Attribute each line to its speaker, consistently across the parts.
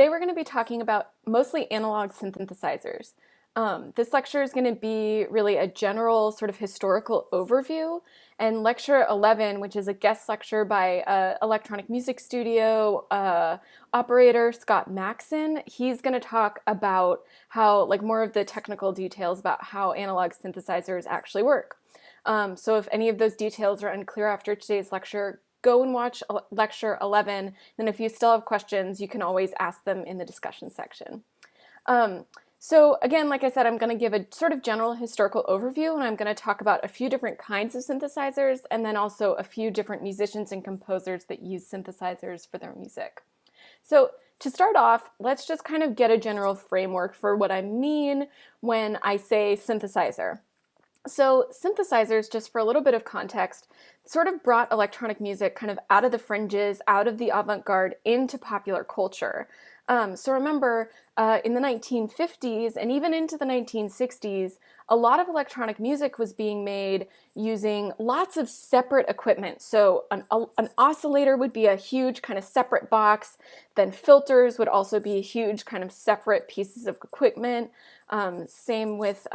Speaker 1: Today we're going to be talking about mostly analog synthesizers. This lecture is going to be really a general sort of historical overview, and lecture 11, which is a guest lecture by electronic music studio operator Scott Maxon, he's going to talk about how, like, more of the technical details about how analog synthesizers actually work. So if any of those details are unclear after today's lecture, go and watch lecture 11. Then if you still have questions, you can always ask them in the discussion section. So again, like I said, I'm going to give a sort of general historical overview, and I'm going to talk about a few different kinds of synthesizers, and then also a few different musicians and composers that use synthesizers for their music. So to start off, let's just kind of get a general framework for what I mean when I say synthesizer. So synthesizers, just for a little bit of context, sort of brought electronic music kind of out of the fringes, out of the avant-garde, into popular culture. So remember, in the 1950s and even into the 1960s, a lot of electronic music was being made using lots of separate equipment. So an oscillator would be a huge kind of separate box. Then filters would also be huge kind of separate pieces of equipment. Same with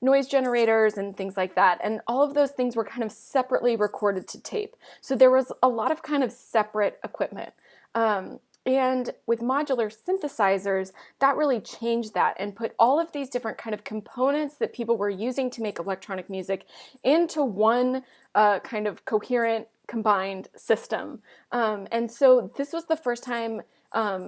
Speaker 1: noise generators and things like that. And all of those things were kind of separately recorded to tape. So there was a lot of kind of separate equipment. And with modular synthesizers, that really changed that and put all of these different kind of components that people were using to make electronic music into one kind of coherent, combined system. And so this was the first time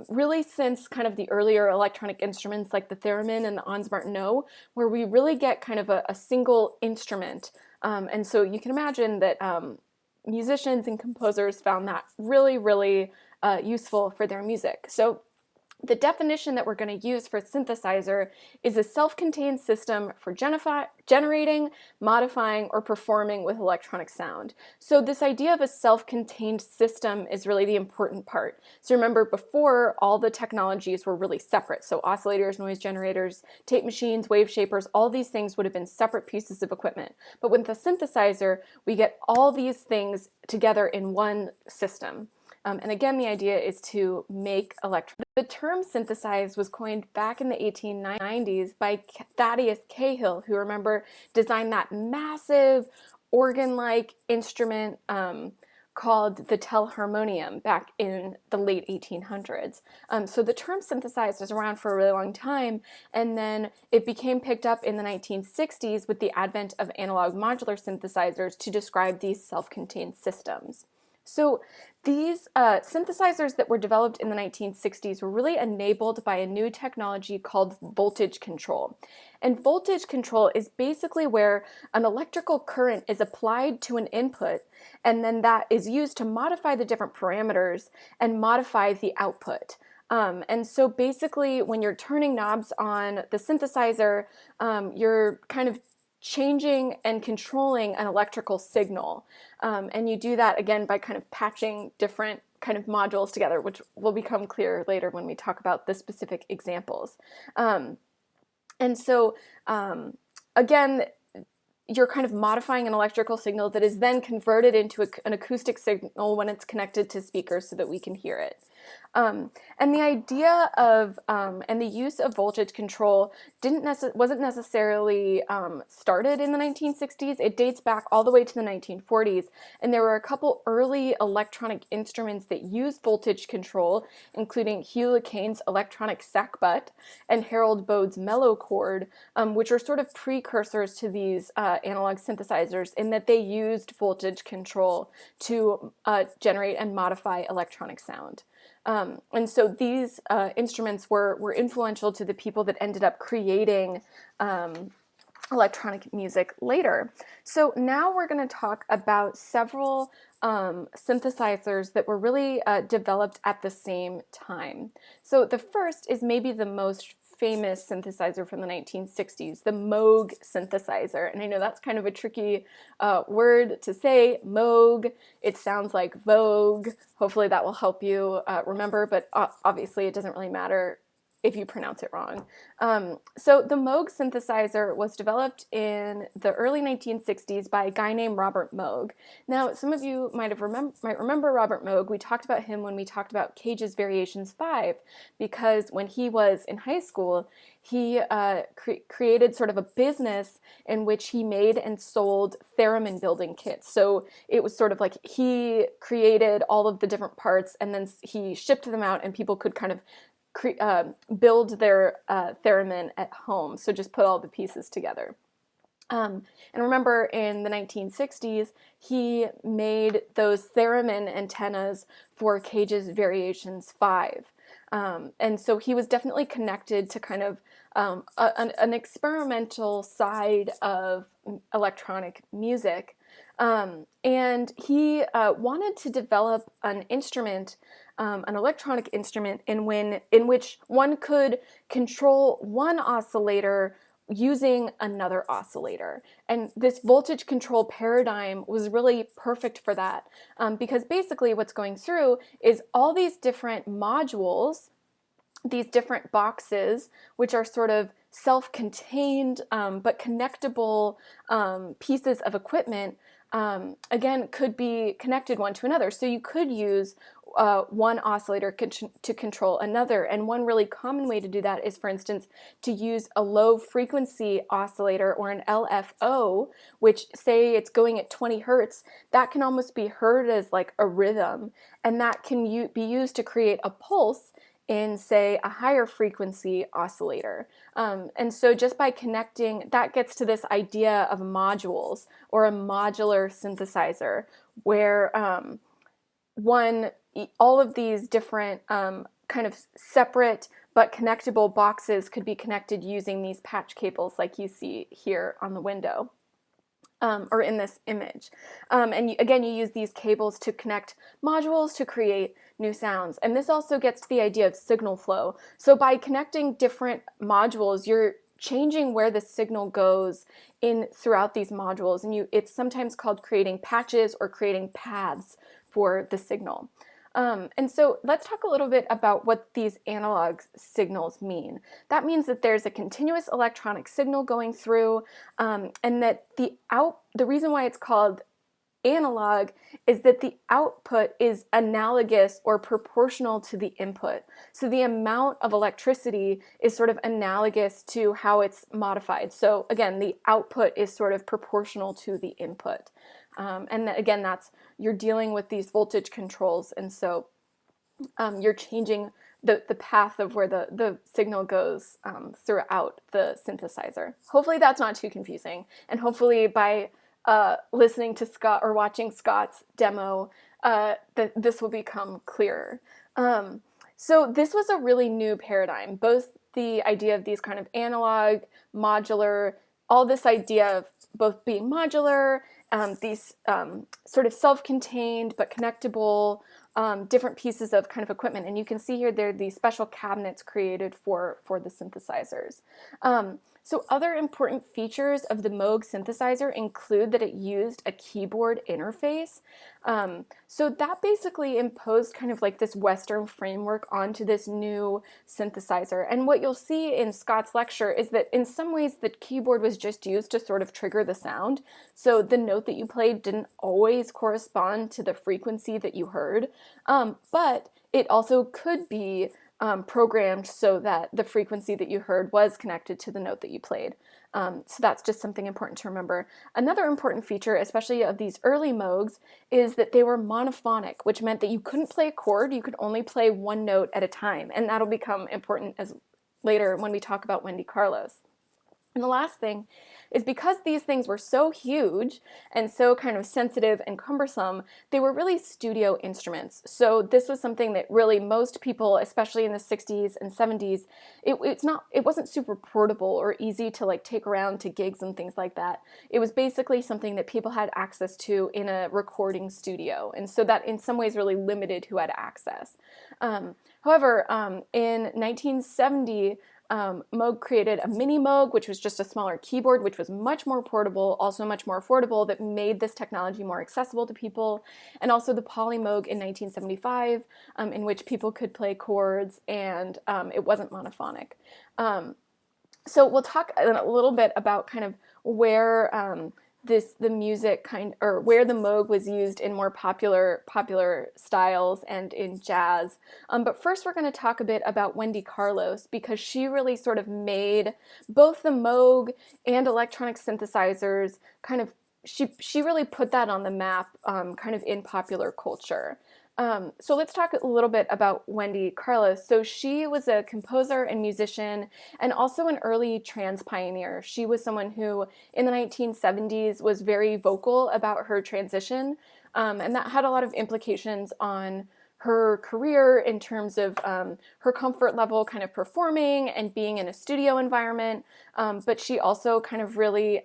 Speaker 1: really since kind of the earlier electronic instruments like the theremin and the Ons Martineau, where we really get kind of a single instrument. And so you can imagine that musicians and composers found that really, really useful for their music. So the definition that we're going to use for synthesizer is a self-contained system for generating, modifying, or performing with electronic sound. So this idea of a self-contained system is really the important part. So remember, before, all the technologies were really separate. So oscillators, noise generators, tape machines, wave shapers, all these things would have been separate pieces of equipment. But with the synthesizer, we get all these things together in one system. And again, the idea is to make electronic. The term synthesize was coined back in the 1890s by Thaddeus Cahill, who, remember, designed that massive organ-like instrument called the telharmonium back in the late 1800s. So the term synthesize was around for a really long time, and then it became picked up in the 1960s with the advent of analog modular synthesizers to describe these self-contained systems. So these synthesizers that were developed in the 1960s were really enabled by a new technology called voltage control. And voltage control is basically where an electrical current is applied to an input, and then that is used to modify the different parameters and modify the output. And so basically, when you're turning knobs on the synthesizer, you're kind of changing and controlling an electrical signal. And you do that, again, by kind of patching different kind of modules together, which will become clear later when we talk about the specific examples. And so, again, you're kind of modifying an electrical signal that is then converted into an acoustic signal when it's connected to speakers so that we can hear it. And the idea of and the use of voltage control wasn't necessarily started in the 1960s. It dates back all the way to the 1940s, and there were a couple early electronic instruments that used voltage control, including Hugh LeCain's electronic sackbut and Harold Bode's mellow chord, which are sort of precursors to these analog synthesizers in that they used voltage control to generate and modify electronic sound. And so these instruments were influential to the people that ended up creating electronic music later. So now we're going to talk about several synthesizers that were really developed at the same time. So the first is maybe the most famous synthesizer from the 1960s, the Moog synthesizer. And I know that's kind of a tricky word to say, Moog. It sounds like Vogue. Hopefully that will help you remember, but obviously it doesn't really matter if you pronounce it wrong. So the Moog synthesizer was developed in the early 1960s by a guy named Robert Moog. Now, some of you might remember Robert Moog. We talked about him when we talked about Cage's Variations 5, because when he was in high school, he created sort of a business in which he made and sold theremin building kits. So it was sort of like he created all of the different parts and then he shipped them out, and people could kind of build their theremin at home. So just put all the pieces together. And remember, in the 1960s, he made those theremin antennas for Cage's Variations 5. And so he was definitely connected to kind of an experimental side of electronic music. And he wanted to develop an instrument, an electronic instrument in which one could control one oscillator using another oscillator. And this voltage control paradigm was really perfect for that, because basically what's going through is all these different modules, these different boxes, which are sort of self-contained but connectable pieces of equipment, again, could be connected one to another. So you could use one oscillator to control another. And one really common way to do that is, for instance, to use a low frequency oscillator, or an LFO, which, say it's going at 20 hertz, that can almost be heard as like a rhythm. And that can be used to create a pulse in, say, a higher frequency oscillator. And so just by connecting, that gets to this idea of modules, or a modular synthesizer, where all of these different kind of separate but connectable boxes could be connected using these patch cables like you see here on the window. Or in this image. And again, you use these cables to connect modules to create new sounds. And this also gets to the idea of signal flow. So by connecting different modules, you're changing where the signal goes throughout these modules. And it's sometimes called creating patches or creating paths for the signal. And so let's talk a little bit about what these analog signals mean. That means that there's a continuous electronic signal going through, and that the reason why it's called analog is that the output is analogous or proportional to the input. So the amount of electricity is sort of analogous to how it's modified. So again, the output is sort of proportional to the input. And again, you're dealing with these voltage controls, and so you're changing the path of where the signal goes throughout the synthesizer. Hopefully that's not too confusing, and hopefully by listening to Scott or watching Scott's demo, this will become clearer. So this was a really new paradigm, both the idea of these kind of analog, modular, all this idea of both being modular, these sort of self-contained but connectable different pieces of kind of equipment. And you can see here there are these special cabinets created for the synthesizers. So other important features of the Moog synthesizer include that it used a keyboard interface. So that basically imposed kind of like this Western framework onto this new synthesizer. And what you'll see in Scott's lecture is that in some ways the keyboard was just used to sort of trigger the sound. So the note that you played didn't always correspond to the frequency that you heard, but it also could be programmed so that the frequency that you heard was connected to the note that you played. So that's just something important to remember. Another important feature, especially of these early Moogs, is that they were monophonic, which meant that you couldn't play a chord, you could only play one note at a time. And that'll become important as later when we talk about Wendy Carlos. And the last thing is, because these things were so huge and so kind of sensitive and cumbersome, they were really studio instruments. So this was something that really most people, especially in the 60s and 70s, it wasn't super portable or easy to like take around to gigs and things like that. It was basically something that people had access to in a recording studio. And so that in some ways really limited who had access. However, in 1970, Moog created a mini Moog, which was just a smaller keyboard, which was much more portable, also much more affordable, that made this technology more accessible to people. And also the Poly Moog in 1975, in which people could play chords and it wasn't monophonic. So we'll talk a little bit about kind of where the music or where the Moog was used in more popular styles and in jazz. But first we're going to talk a bit about Wendy Carlos, because she really sort of made both the Moog and electronic synthesizers kind of, she really put that on the map kind of in popular culture. So let's talk a little bit about Wendy Carlos. So she was a composer and musician and also an early trans pioneer. She was someone who in the 1970s was very vocal about her transition, and that had a lot of implications on her career in terms of her comfort level kind of performing and being in a studio environment. But she also kind of really,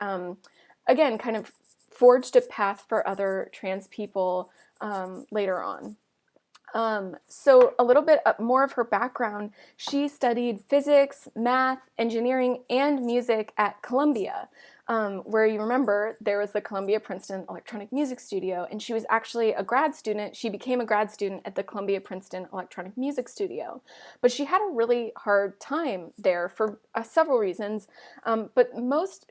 Speaker 1: again, kind of forged a path for other trans people later on. So a little bit more of her background. She studied physics, math, engineering, and music at Columbia, where you remember there was the Columbia-Princeton Electronic Music Studio, and she was actually a grad student. She became a grad student at the Columbia-Princeton Electronic Music Studio. But she had a really hard time there for several reasons, but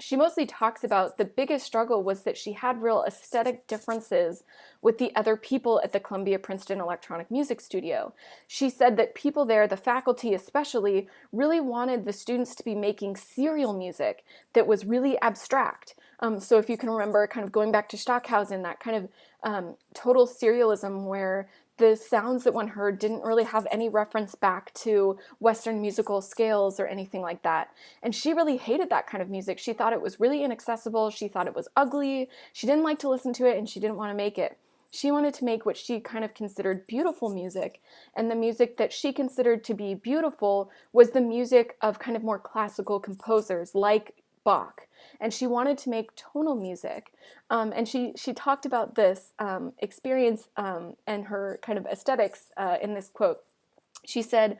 Speaker 1: she mostly talks about the biggest struggle was that she had real aesthetic differences with the other people at the Columbia-Princeton Electronic Music Studio. She said that people there, the faculty especially, really wanted the students to be making serial music that was really abstract. So if you can remember, kind of going back to Stockhausen, that kind of total serialism where the sounds that one heard didn't really have any reference back to Western musical scales or anything like that. And she really hated that kind of music. She thought it was really inaccessible. She thought it was ugly. She didn't like to listen to it, and she didn't want to make it. She wanted to make what she kind of considered beautiful music, and the music that she considered to be beautiful was the music of kind of more classical composers like Bach. And she wanted to make tonal music. And she talked about this experience and her kind of aesthetics in this quote. She said,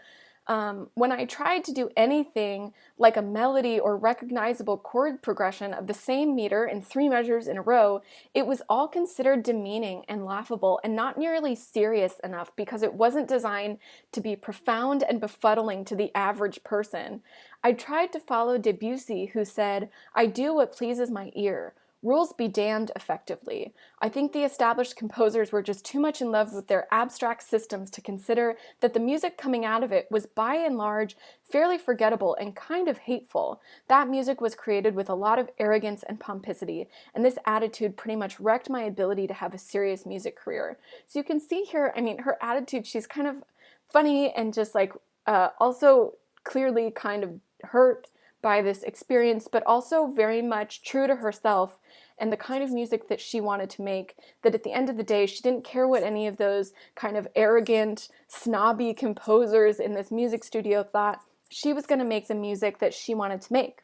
Speaker 1: when I tried to do anything like a melody or recognizable chord progression of the same meter in 3 measures in a row, it was all considered demeaning and laughable and not nearly serious enough because it wasn't designed to be profound and befuddling to the average person. I tried to follow Debussy, who said, "I do what pleases my ear. Rules be damned," effectively. I think the established composers were just too much in love with their abstract systems to consider that the music coming out of it was by and large fairly forgettable and kind of hateful. That music was created with a lot of arrogance and pomposity, and this attitude pretty much wrecked my ability to have a serious music career. So you can see here, I mean, her attitude, she's kind of funny and just like also clearly kind of hurt by this experience, but also very much true to herself and the kind of music that she wanted to make, that at the end of the day, she didn't care what any of those kind of arrogant, snobby composers in this music studio thought. She was going to make the music that she wanted to make.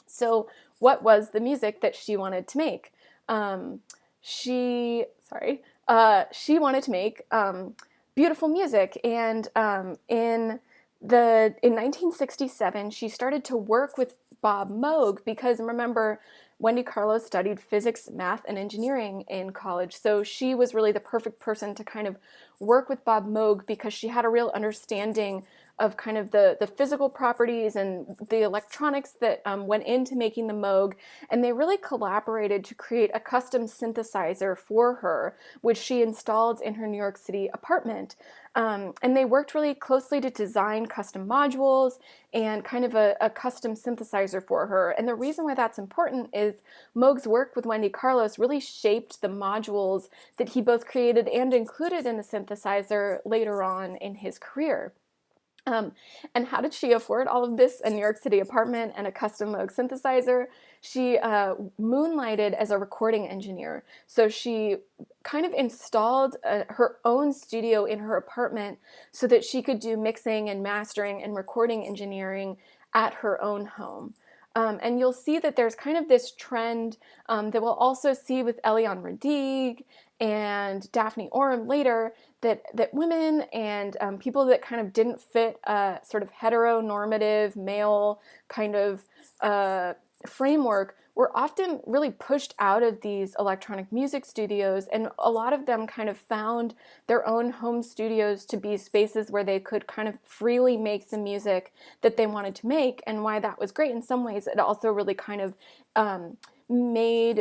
Speaker 1: So what was the music that she wanted to make? She wanted to make beautiful music, and in 1967, she started to work with Bob Moog because, remember, Wendy Carlos studied physics, math, and engineering in college. So she was really the perfect person to kind of work with Bob Moog because she had a real understanding of kind of the physical properties and the electronics that went into making the Moog. And they really collaborated to create a custom synthesizer for her, which she installed in her New York City apartment. And they worked really closely to design custom modules and kind of a custom synthesizer for her. And the reason why that's important is Moog's work with Wendy Carlos really shaped the modules that he both created and included in the synthesizer later on in his career. And how did she afford all of this? A New York City apartment and a custom Moog synthesizer. She moonlighted as a recording engineer. So she kind of installed her own studio in her apartment so that she could do mixing and mastering and recording engineering at her own home. And you'll see that there's kind of this trend that we'll also see with Eliane Radigue and Daphne Oram later, that women and people that kind of didn't fit a sort of heteronormative male kind of framework were often really pushed out of these electronic music studios, and a lot of them kind of found their own home studios to be spaces where they could kind of freely make the music that they wanted to make. And why that was great in some ways, it also really kind of made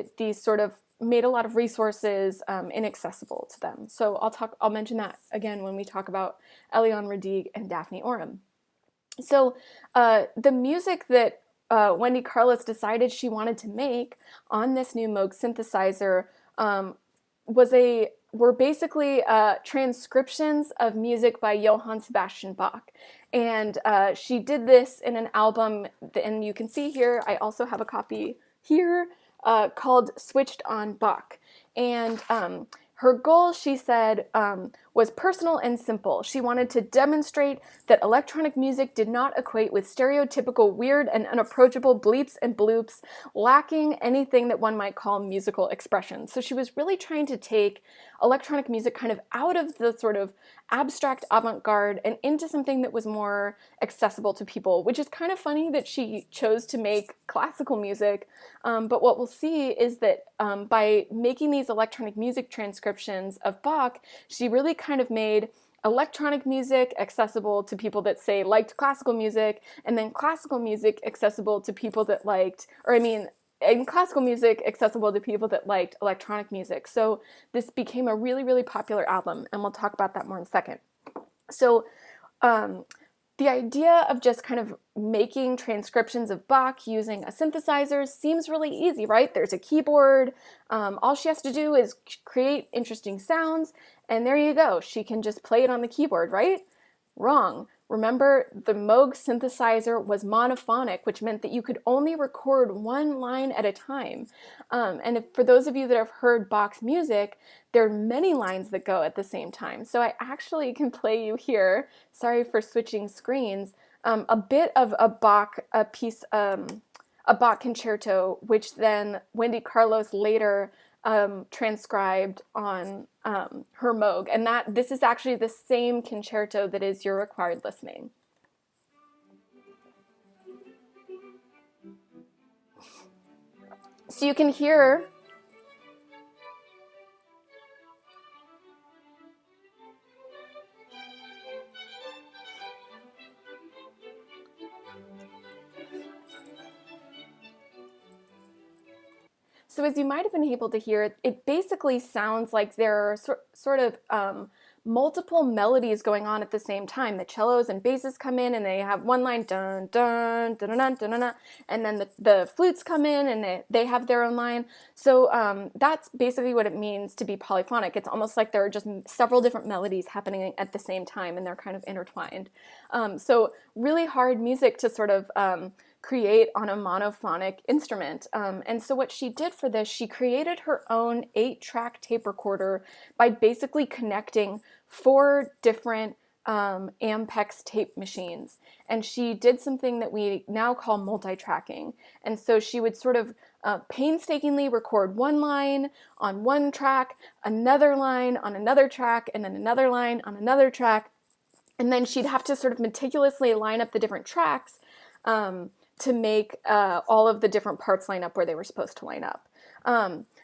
Speaker 1: a lot of resources inaccessible to them. So I'll mention that again when we talk about Eliane Radigue and Daphne Oram. So the music that Wendy Carlos decided she wanted to make on this new Moog synthesizer were basically transcriptions of music by Johann Sebastian Bach. And she did this in an album, and you can see here, I also have a copy here, called Switched on Bach. And her goal, she said, was personal and simple. She wanted to demonstrate that electronic music did not equate with stereotypical weird and unapproachable bleeps and bloops, lacking anything that one might call musical expression. So she was really trying to take electronic music kind of out of the sort of abstract avant-garde and into something that was more accessible to people, which is kind of funny that she chose to make classical music. But what we'll see is that by making these electronic music transcriptions of Bach, she really kind of made electronic music accessible to people that, say, liked classical music, and then classical music accessible to people that and classical music accessible to people that liked electronic music. So this became a really, really popular album, and we'll talk about that more in a second. So the idea of just kind of making transcriptions of Bach using a synthesizer seems really easy, right? There's a keyboard. All she has to do is create interesting sounds, and there you go. She can just play it on the keyboard, right? Wrong. Remember, the Moog synthesizer was monophonic, which meant that you could only record one line at a time. For those of you that have heard Bach's music, there are many lines that go at the same time. So I actually can play you here, sorry for switching screens, a bit of a Bach concerto, which then Wendy Carlos later transcribed on her Moog, and this is actually the same concerto that is your required listening. So you can hear So as you might have been able to hear, it basically sounds like there are sort of multiple melodies going on at the same time. The cellos and basses come in and they have one line, dun, dun, dun, dun, dun, dun, dun, and then the flutes come in and they have their own line. So that's basically what it means to be polyphonic. It's almost like there are just several different melodies happening at the same time and they're kind of intertwined. So really hard music to sort of create on a monophonic instrument. And so what she did for this, she created her own 8-track tape recorder by basically connecting 4 different Ampex tape machines. And she did something that we now call multi-tracking. And so she would sort of painstakingly record one line on one track, another line on another track, and then another line on another track. And then she'd have to sort of meticulously line up the different tracks to make all of the different parts line up where they were supposed to line up.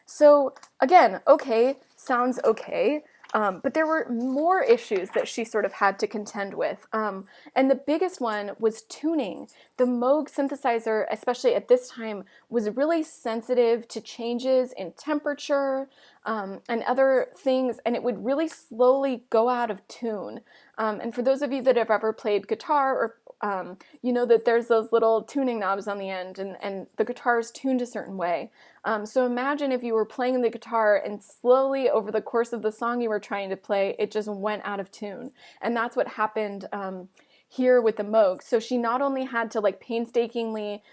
Speaker 1: So again, okay, sounds okay, but there were more issues that she sort of had to contend with. And the biggest one was tuning. The Moog synthesizer, especially at this time, was really sensitive to changes in temperature and other things, and it would really slowly go out of tune. And for those of you that have ever played guitar, or you know that there's those little tuning knobs on the end, and the guitar is tuned a certain way. So imagine if you were playing the guitar and slowly over the course of the song you were trying to play, it just went out of tune. And that's what happened here with the Moog. So she not only had to painstakingly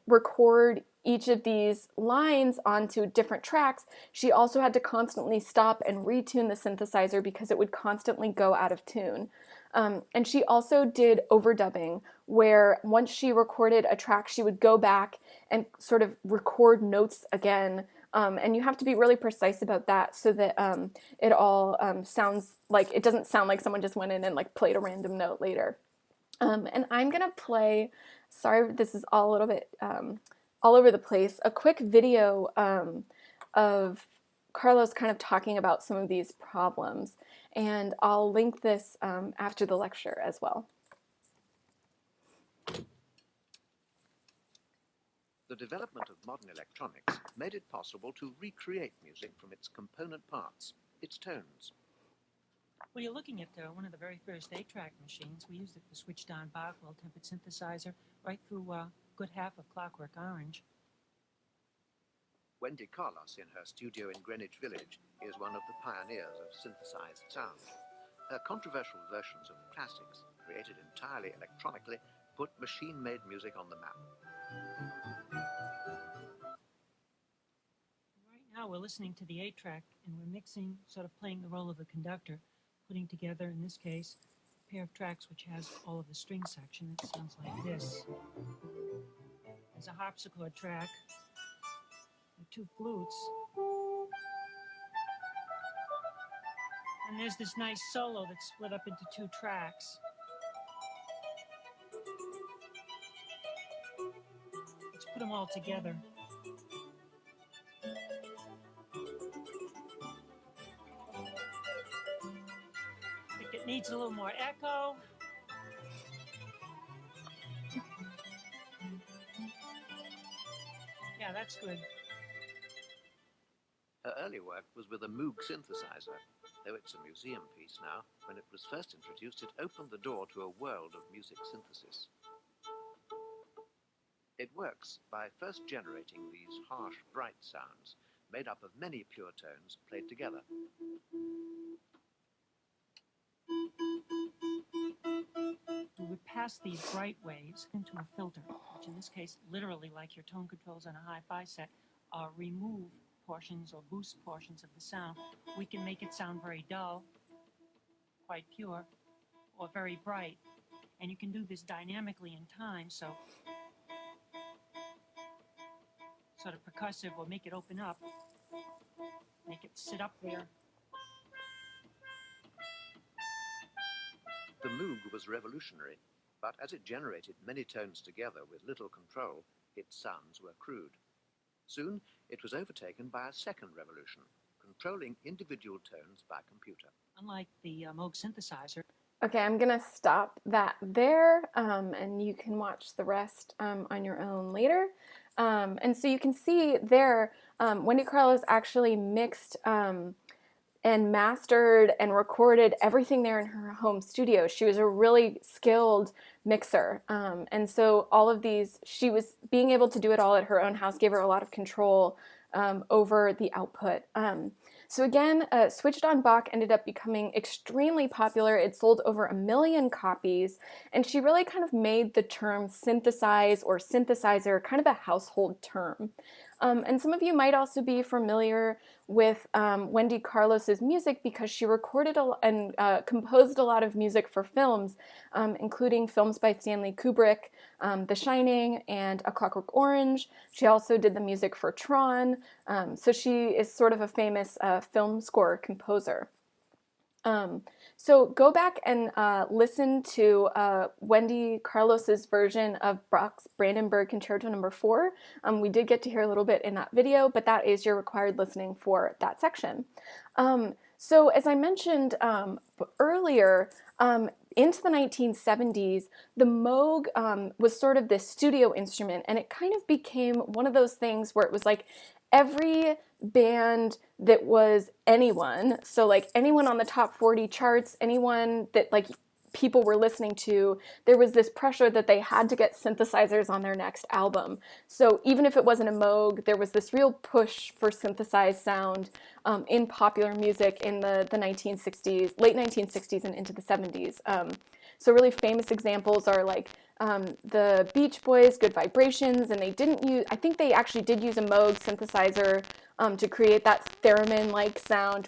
Speaker 1: record each of these lines onto different tracks, she also had to constantly stop and retune the synthesizer because it would constantly go out of tune. And she also did overdubbing, where once she recorded a track, she would go back and sort of record notes again And you have to be really precise about that so that it all sounds like, it doesn't sound like someone just went in and like played a random note later. And I'm gonna play, sorry, this is all a little bit all over the place, a quick video of Carlos kind of talking about some of these problems. And I'll link this after the lecture as well.
Speaker 2: The development of modern electronics made it possible to recreate music from its component parts, its tones.
Speaker 3: Well, you're looking at one of the very first 8-track machines. We used it for switched-on Bach, well-tempered synthesizer, right through a good half of Clockwork Orange.
Speaker 2: Wendy Carlos, in her studio in Greenwich Village, is one of the pioneers of synthesized sound. Her controversial versions of classics, created entirely electronically, put machine-made music on the map.
Speaker 3: Right now we're listening to the 8-track, and we're mixing, sort of playing the role of the conductor, putting together, in this case, a pair of tracks which has all of the string section. It sounds like this. There's a harpsichord track, and 2 flutes, and there's this nice solo that's split up into 2 tracks. Let's put them all together. I think it needs a little more echo. Yeah, that's good.
Speaker 2: Her early work was with a Moog synthesizer. Though it's a museum piece now, when it was first introduced, it opened the door to a world of music synthesis. It works by first generating these harsh, bright sounds, made up of many pure tones played together.
Speaker 3: We would pass these bright waves into a filter, which in this case, literally like your tone controls on a hi-fi set, remove portions or boost portions of the sound. We can make it sound very dull, quite pure, or very bright. And you can do this dynamically in time, so sort of percussive, or make it open up, make it sit up there.
Speaker 2: The Moog was revolutionary, but as it generated many tones together with little control, its sounds were crude. Soon, it was overtaken by a second revolution, controlling individual tones by computer.
Speaker 3: Unlike the Moog synthesizer.
Speaker 1: Okay, I'm gonna stop that there, and you can watch the rest on your own later. And so you can see there, Wendy Carlos actually mixed and mastered and recorded everything there in her home studio. She was a really skilled mixer. And so all of these, she was being able to do it all at her own house, gave her a lot of control over the output. So again, Switched on Bach ended up becoming extremely popular. It sold over 1 million copies, and she really kind of made the term synthesize or synthesizer kind of a household term. And some of you might also be familiar with Wendy Carlos's music because she recorded and composed a lot of music for films, including films by Stanley Kubrick, The Shining and A Clockwork Orange. She also did the music for Tron, so she is sort of a famous film score composer. So go back and listen to Wendy Carlos's version of Bach's Brandenburg Concerto No. 4. We did get to hear a little bit in that video, but that is your required listening for that section. So as I mentioned earlier, into the 1970s, the Moog was sort of this studio instrument, and it kind of became one of those things where it was like every band that was anyone, so like anyone on the top 40 charts, anyone that like people were listening to, there was this pressure that they had to get synthesizers on their next album. So even if it wasn't a Moog, there was this real push for synthesized sound in popular music in the 1960s, late 1960s and into the 70s. So really famous examples are like the Beach Boys, Good Vibrations, and they didn't use, I think they actually did use a Moog synthesizer to create that theremin-like sound.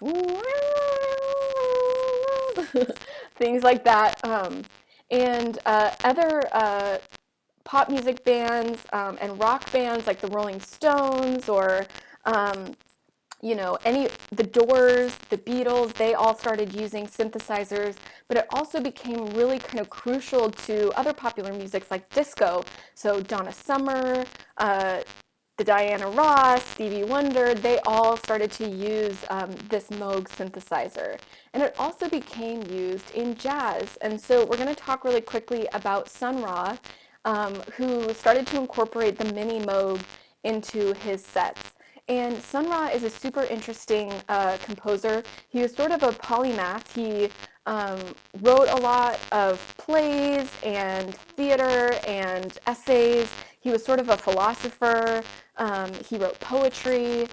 Speaker 1: Things like that. And other pop music bands and rock bands like the Rolling Stones or The Doors, the Beatles, they all started using synthesizers, but it also became really kind of crucial to other popular musics like disco. So Donna Summer, the Diana Ross, Stevie Wonder, they all started to use this Moog synthesizer. And it also became used in jazz. And so we're going to talk really quickly about Sun Ra, who started to incorporate the mini Moog into his sets. And Sun Ra is a super interesting composer. He was sort of a polymath. He um, wrote a lot of plays and theater and essays. He was sort of a philosopher. He wrote poetry.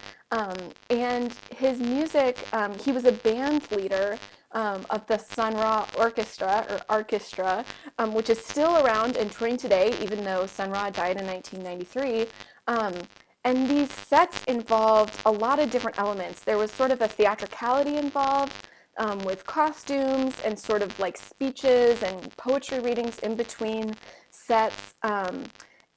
Speaker 1: And his music, he was a band leader of the Sun Ra Orchestra, which is still around and touring today, even though Sun Ra died in 1993. Um, and these sets involved a lot of different elements. There was sort of a theatricality involved with costumes and sort of like speeches and poetry readings in between sets.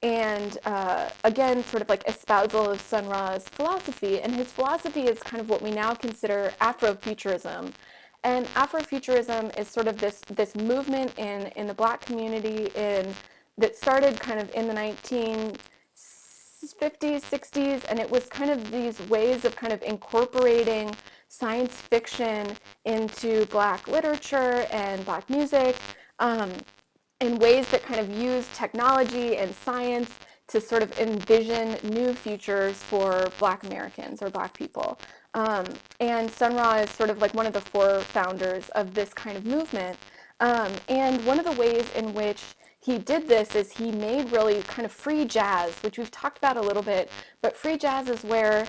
Speaker 1: Again, sort of like espousal of Sun Ra's philosophy. And his philosophy is kind of what we now consider Afrofuturism. And Afrofuturism is sort of this movement in the Black community that started kind of in the 1950s, 60s, and it was kind of these ways of kind of incorporating science fiction into Black literature and Black music. In ways that kind of use technology and science to sort of envision new futures for Black Americans or Black people. And Sun Ra is sort of like one of the four founders of this kind of movement. And one of the ways in which he did this is he made really kind of free jazz, which we've talked about a little bit, but free jazz is where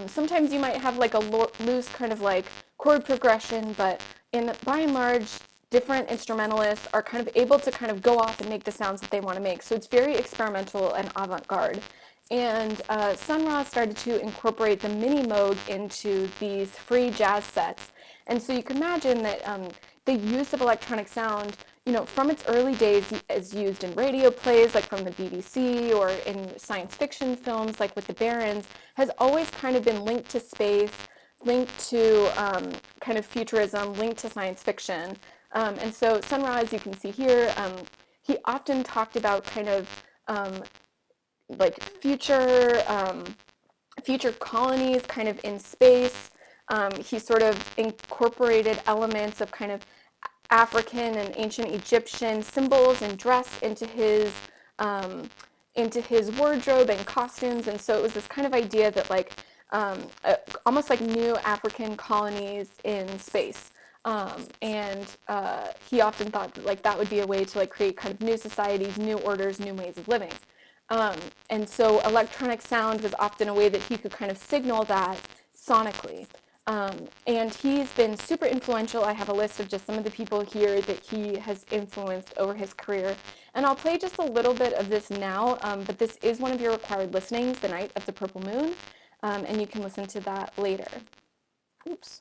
Speaker 1: sometimes you might have like a loose kind of like chord progression, but by and large, different instrumentalists are kind of able to kind of go off and make the sounds that they want to make. So it's very experimental and avant-garde. And Sun Ra started to incorporate the mini Moog into these free jazz sets. And so you can imagine that the use of electronic sound, from its early days is used in radio plays like from the BBC or in science fiction films like with the Barons, has always kind of been linked to space, linked to kind of futurism, linked to science fiction. And so Sun Ra, as you can see here, he often talked about kind of like future colonies kind of in space. He sort of incorporated elements of kind of African and ancient Egyptian symbols and dress into his wardrobe and costumes. And so it was this kind of idea that like almost like new African colonies in space. He often thought that like that would be a way to like create kind of new societies, new orders, new ways of living. And so electronic sound was often a way that he could kind of signal that sonically. And he's been super influential. I have a list of just some of the people here that he has influenced over his career. And I'll play just a little bit of this now, but this is one of your required listenings, The Night of the Purple Moon, and you can listen to that later. Oops.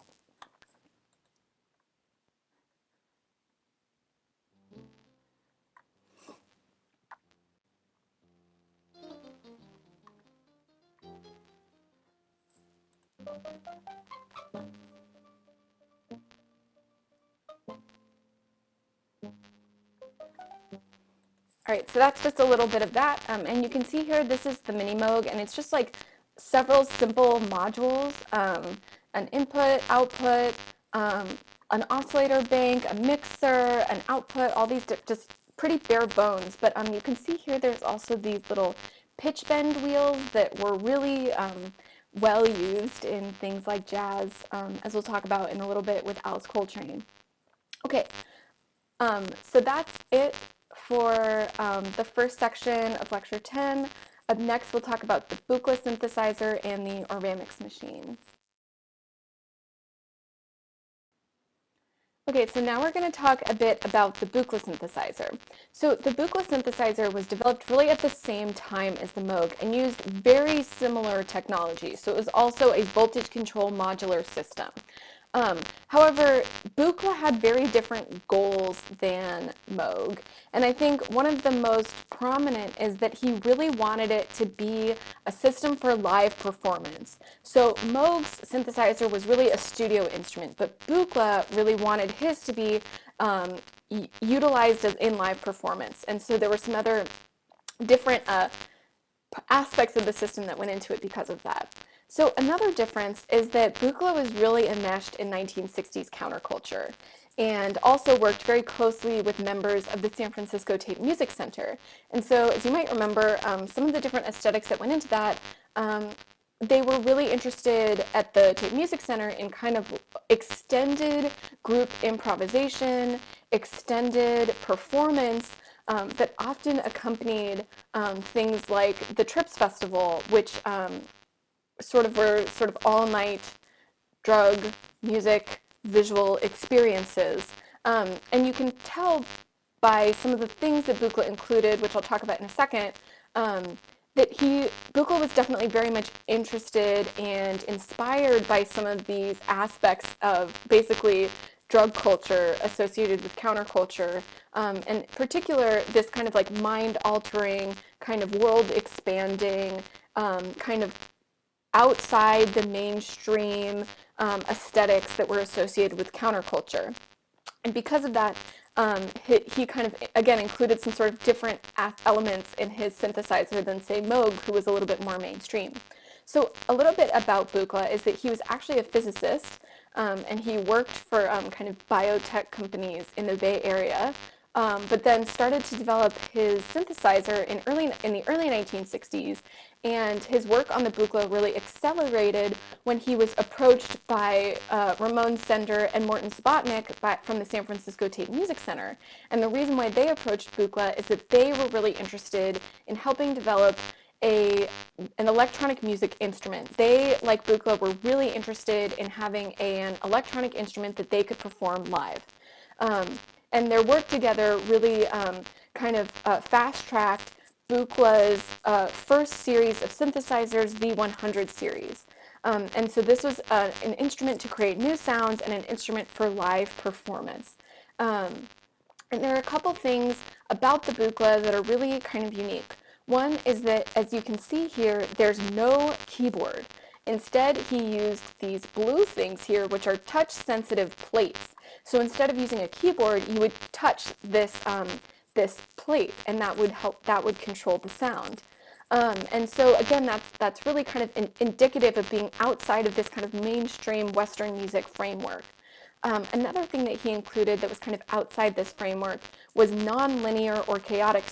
Speaker 1: All right, so that's just a little bit of that. And you can see here, this is the mini Moog, and it's just like several simple modules, an input, output, an oscillator bank, a mixer, an output, all these just pretty bare bones. But you can see here, there's also these little pitch bend wheels that were really well used in things like jazz, as we'll talk about in a little bit with Alice Coltrane. Okay, so that's it for the first section of Lecture 10. Up next, we'll talk about the Buchla synthesizer and the Orvamix machine. Okay, so now we're going to talk a bit about the Buchla synthesizer. So the Buchla synthesizer was developed really at the same time as the Moog and used very similar technology. So it was also a voltage control modular system. However, Buchla had very different goals than Moog. And I think one of the most prominent is that he really wanted it to be a system for live performance. So Moog's synthesizer was really a studio instrument, but Buchla really wanted his to be utilized as in live performance. And so there were some other different aspects of the system that went into it because of that. So another difference is that Buchla was really enmeshed in 1960s counterculture and also worked very closely with members of the San Francisco Tape Music Center. And so, as you might remember, some of the different aesthetics that went into that, they were really interested at the Tape Music Center in kind of extended group improvisation, extended performance, that often accompanied things like the Trips Festival, which were sort of all-night drug, music, visual experiences. And you can tell by some of the things that Buchla included, which I'll talk about in a second, that Buchla was definitely very much interested and inspired by some of these aspects of basically drug culture associated with counterculture, and in particular this kind of like mind-altering, kind of world-expanding, kind of outside the mainstream aesthetics that were associated with counterculture. And because of that, he kind of, again, included some sort of different elements in his synthesizer than, say, Moog, who was a little bit more mainstream. So a little bit about Buchla is that he was actually a physicist, and he worked for kind of biotech companies in the Bay Area, but then started to develop his synthesizer in the early 1960s, and his work on the Buchla really accelerated when he was approached by Ramon Sender and Morton Subotnick from the San Francisco Tape Music Center. And the reason why they approached Buchla is that they were really interested in helping develop an electronic music instrument. They, like Buchla, were really interested in having an electronic instrument that they could perform live. And their work together really kind of fast-tracked Buchla's first series of synthesizers, the 100 series. And so this was an instrument to create new sounds and an instrument for live performance. And there are a couple things about the Buchla that are really kind of unique. One is that, as you can see here, there's no keyboard. Instead, he used these blue things here, which are touch-sensitive plates. So instead of using a keyboard, you would touch this plate, and that would control the sound. And so again, that's really kind of indicative of being outside of this kind of mainstream Western music framework. Another thing that he included that was kind of outside this framework was nonlinear or chaotic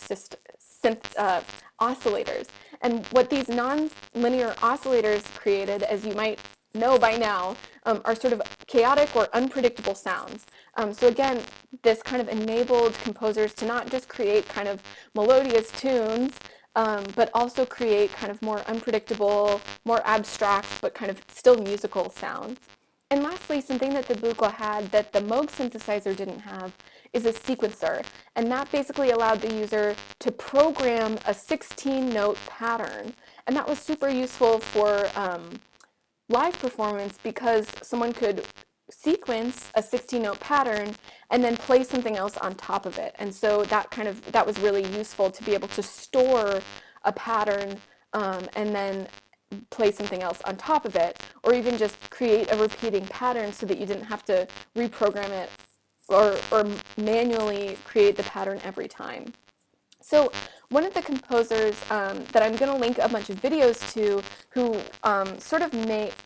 Speaker 1: oscillators. And what these nonlinear oscillators created, as you might know by now, are sort of chaotic or unpredictable sounds. So again, this kind of enabled composers to not just create kind of melodious tunes, but also create kind of more unpredictable, more abstract, but kind of still musical sounds. And lastly, something that the Buchla had that the Moog synthesizer didn't have is a sequencer. And that basically allowed the user to program a 16-note pattern. And that was super useful for live performance because someone could sequence a 16-note pattern and then play something else on top of it. And so that was really useful to be able to store a pattern and then play something else on top of it, or even just create a repeating pattern so that you didn't have to reprogram it or manually create the pattern every time. So one of the composers that I'm going to link a bunch of videos to, who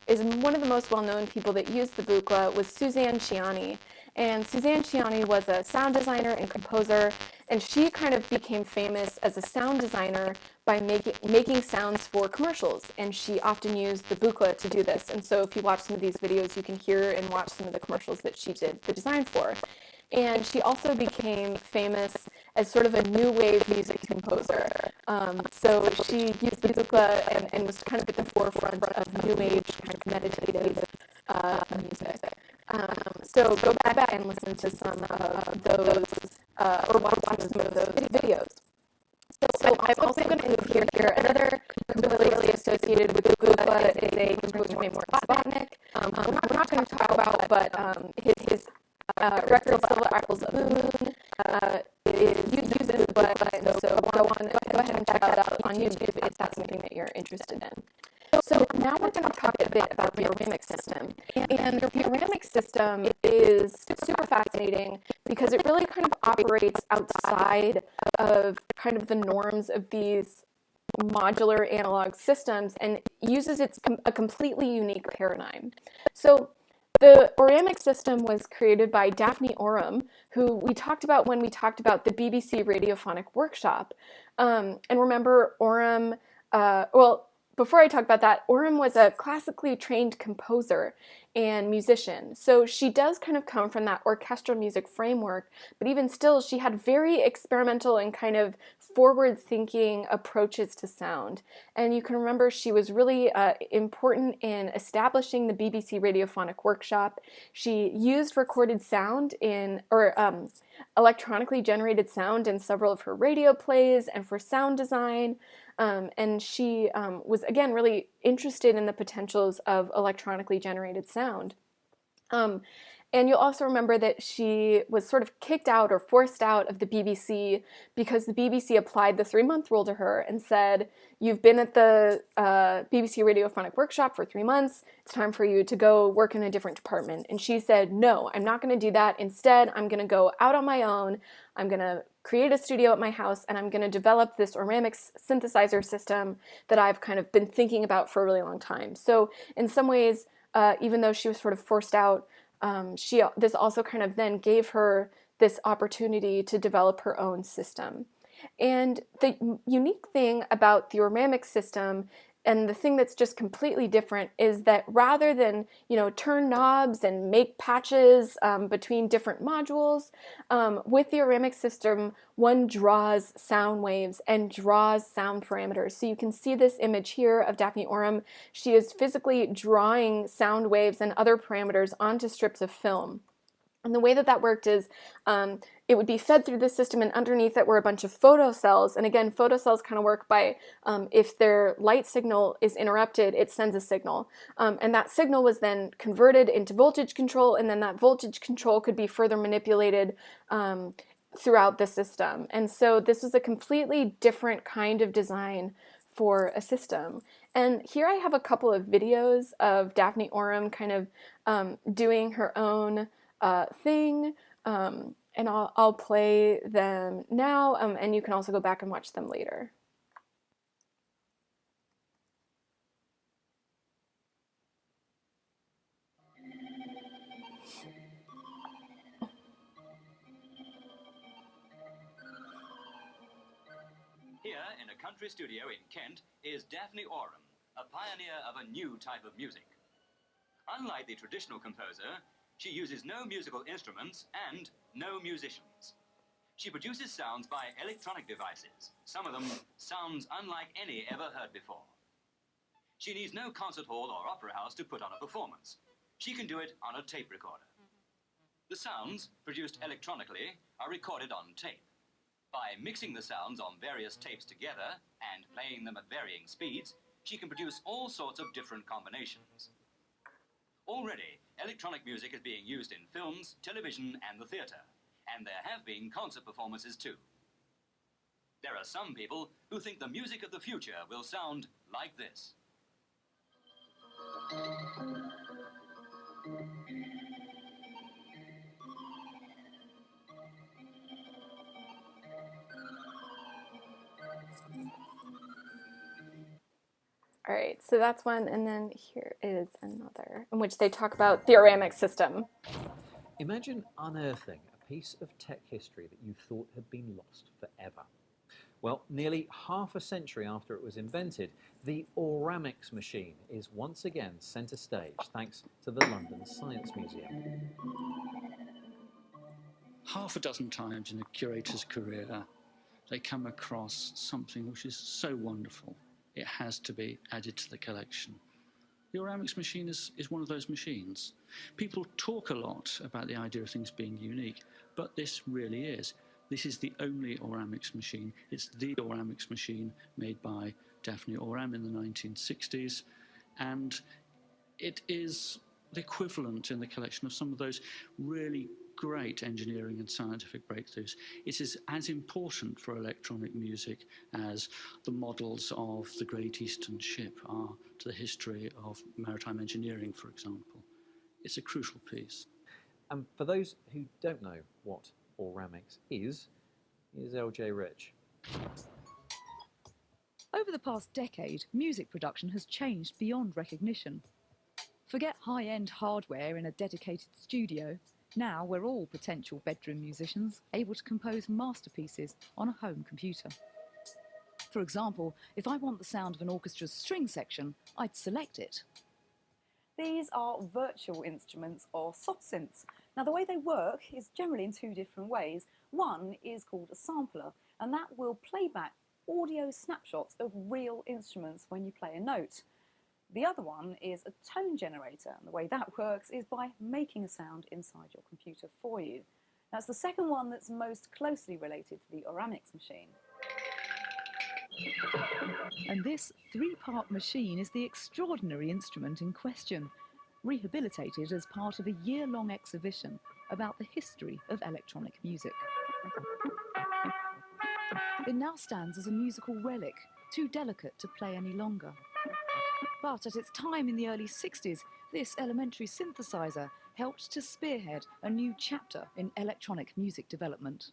Speaker 1: is one of the most well-known people that used the Buchla, was Suzanne Ciani. And Suzanne Ciani was a sound designer and composer, and she kind of became famous as a sound designer by making sounds for commercials, and she often used the Buchla to do this. And so if you watch some of these videos, you can hear and watch some of the commercials that she did the design for. And she also became famous as sort of a new wave music composer. So she used the Buchla and was kind of at the forefront of new age kind of meditative music. So go back and listen to some of those, or watch some of those videos. So I'm also going to include here another composer associated with Gupa is a composer named Sabotnik. We're not going to talk about, but his record Silver Apples of the Moon uses Gupa, so go ahead and check that out on YouTube if that's something that you're interested in. So now we're going to talk a bit about the Oramic system. And the Oramic system is super fascinating because it really kind of operates outside of kind of the norms of these modular analog systems and uses a completely unique paradigm. So the Oramic system was created by Daphne Oram, who we talked about when we talked about the BBC Radiophonic Workshop. And remember, Oram, before I talk about that, Oram was a classically trained composer and musician. So she does kind of come from that orchestral music framework, but even still, she had very experimental and kind of forward-thinking approaches to sound. And you can remember she was really important in establishing the BBC Radiophonic Workshop. She used recorded sound electronically generated sound in several of her radio plays and for sound design. And she was, again, really interested in the potentials of electronically generated sound. And you'll also remember that she was sort of kicked out or forced out of the BBC because the BBC applied the 3-month rule to her and said, you've been at the BBC Radiophonic Workshop for 3 months, it's time for you to go work in a different department. And she said, no, I'm not going to do that. Instead, I'm going to go out on my own. I'm going to create a studio at my house, and I'm going to develop this Oramic synthesizer system that I've kind of been thinking about for a really long time. So in some ways, even though she was sort of forced out, this also kind of then gave her this opportunity to develop her own system. And the unique thing about the Oramic system, and the thing that's just completely different, is that rather than, turn knobs and make patches between different modules, with the Oramic system, one draws sound waves and draws sound parameters. So you can see this image here of Daphne Oram. She is physically drawing sound waves and other parameters onto strips of film. And the way that worked is it would be fed through the system, and underneath it were a bunch of photocells. And again, photocells kind of work by if their light signal is interrupted, it sends a signal. And that signal was then converted into voltage control, and then that voltage control could be further manipulated throughout the system. And so this was a completely different kind of design for a system. And here I have a couple of videos of Daphne Oram kind of doing her own thing, and I'll play them now, and you can also go back and watch them later.
Speaker 4: Here, in a country studio in Kent, is Daphne Oram, a pioneer of a new type of music. Unlike the traditional composer, she uses no musical instruments and no musicians. She produces sounds by electronic devices, some of them sounds unlike any ever heard before. She needs no concert hall or opera house to put on a performance. She can do it on a tape recorder. The sounds, produced electronically, are recorded on tape. By mixing the sounds on various tapes together and playing them at varying speeds, she can produce all sorts of different combinations. Already, electronic music is being used in films, television, and the theatre, and there have been concert performances too. There are some people who think the music of the future will sound like this.
Speaker 1: All right, so that's one, and then here is another in which they talk about the Oramic system.
Speaker 5: Imagine unearthing a piece of tech history that you thought had been lost forever. Well, nearly half a century after it was invented, the Oramics machine is once again centre stage thanks to the London Science Museum.
Speaker 6: Half a dozen times in a curator's career, they come across something which is so wonderful, it has to be added to the collection. The Oramics machine is one of those machines. People talk a lot about the idea of things being unique, but this really is. This is the only Oramix machine. It's the Oramix machine made by Daphne Oram in the 1960s, and it is the equivalent in the collection of some of those really great engineering and scientific breakthroughs. It is as important for electronic music as the models of the Great Eastern Ship are to the history of maritime engineering, for example. It's a crucial piece.
Speaker 5: And for those who don't know what Oramix is, here's LJ Rich.
Speaker 7: Over the past decade, music production has changed beyond recognition. Forget high-end hardware in a dedicated studio. Now we're all potential bedroom musicians, able to compose masterpieces on a home computer. For example, if I want the sound of an orchestra's string section, I'd select it.
Speaker 8: These are virtual instruments, or soft synths. Now, the way they work is generally in two different ways. One is called a sampler, and that will play back audio snapshots of real instruments when you play a note. The other one is a tone generator, and the way that works is by making a sound inside your computer for you. That's the second one that's most closely related to the Oramix machine.
Speaker 7: And this three-part machine is the extraordinary instrument in question, rehabilitated as part of a year-long exhibition about the history of electronic music. It now stands as a musical relic, too delicate to play any longer. But at its time in the early 60s, this elementary synthesizer helped to spearhead a new chapter in electronic music development.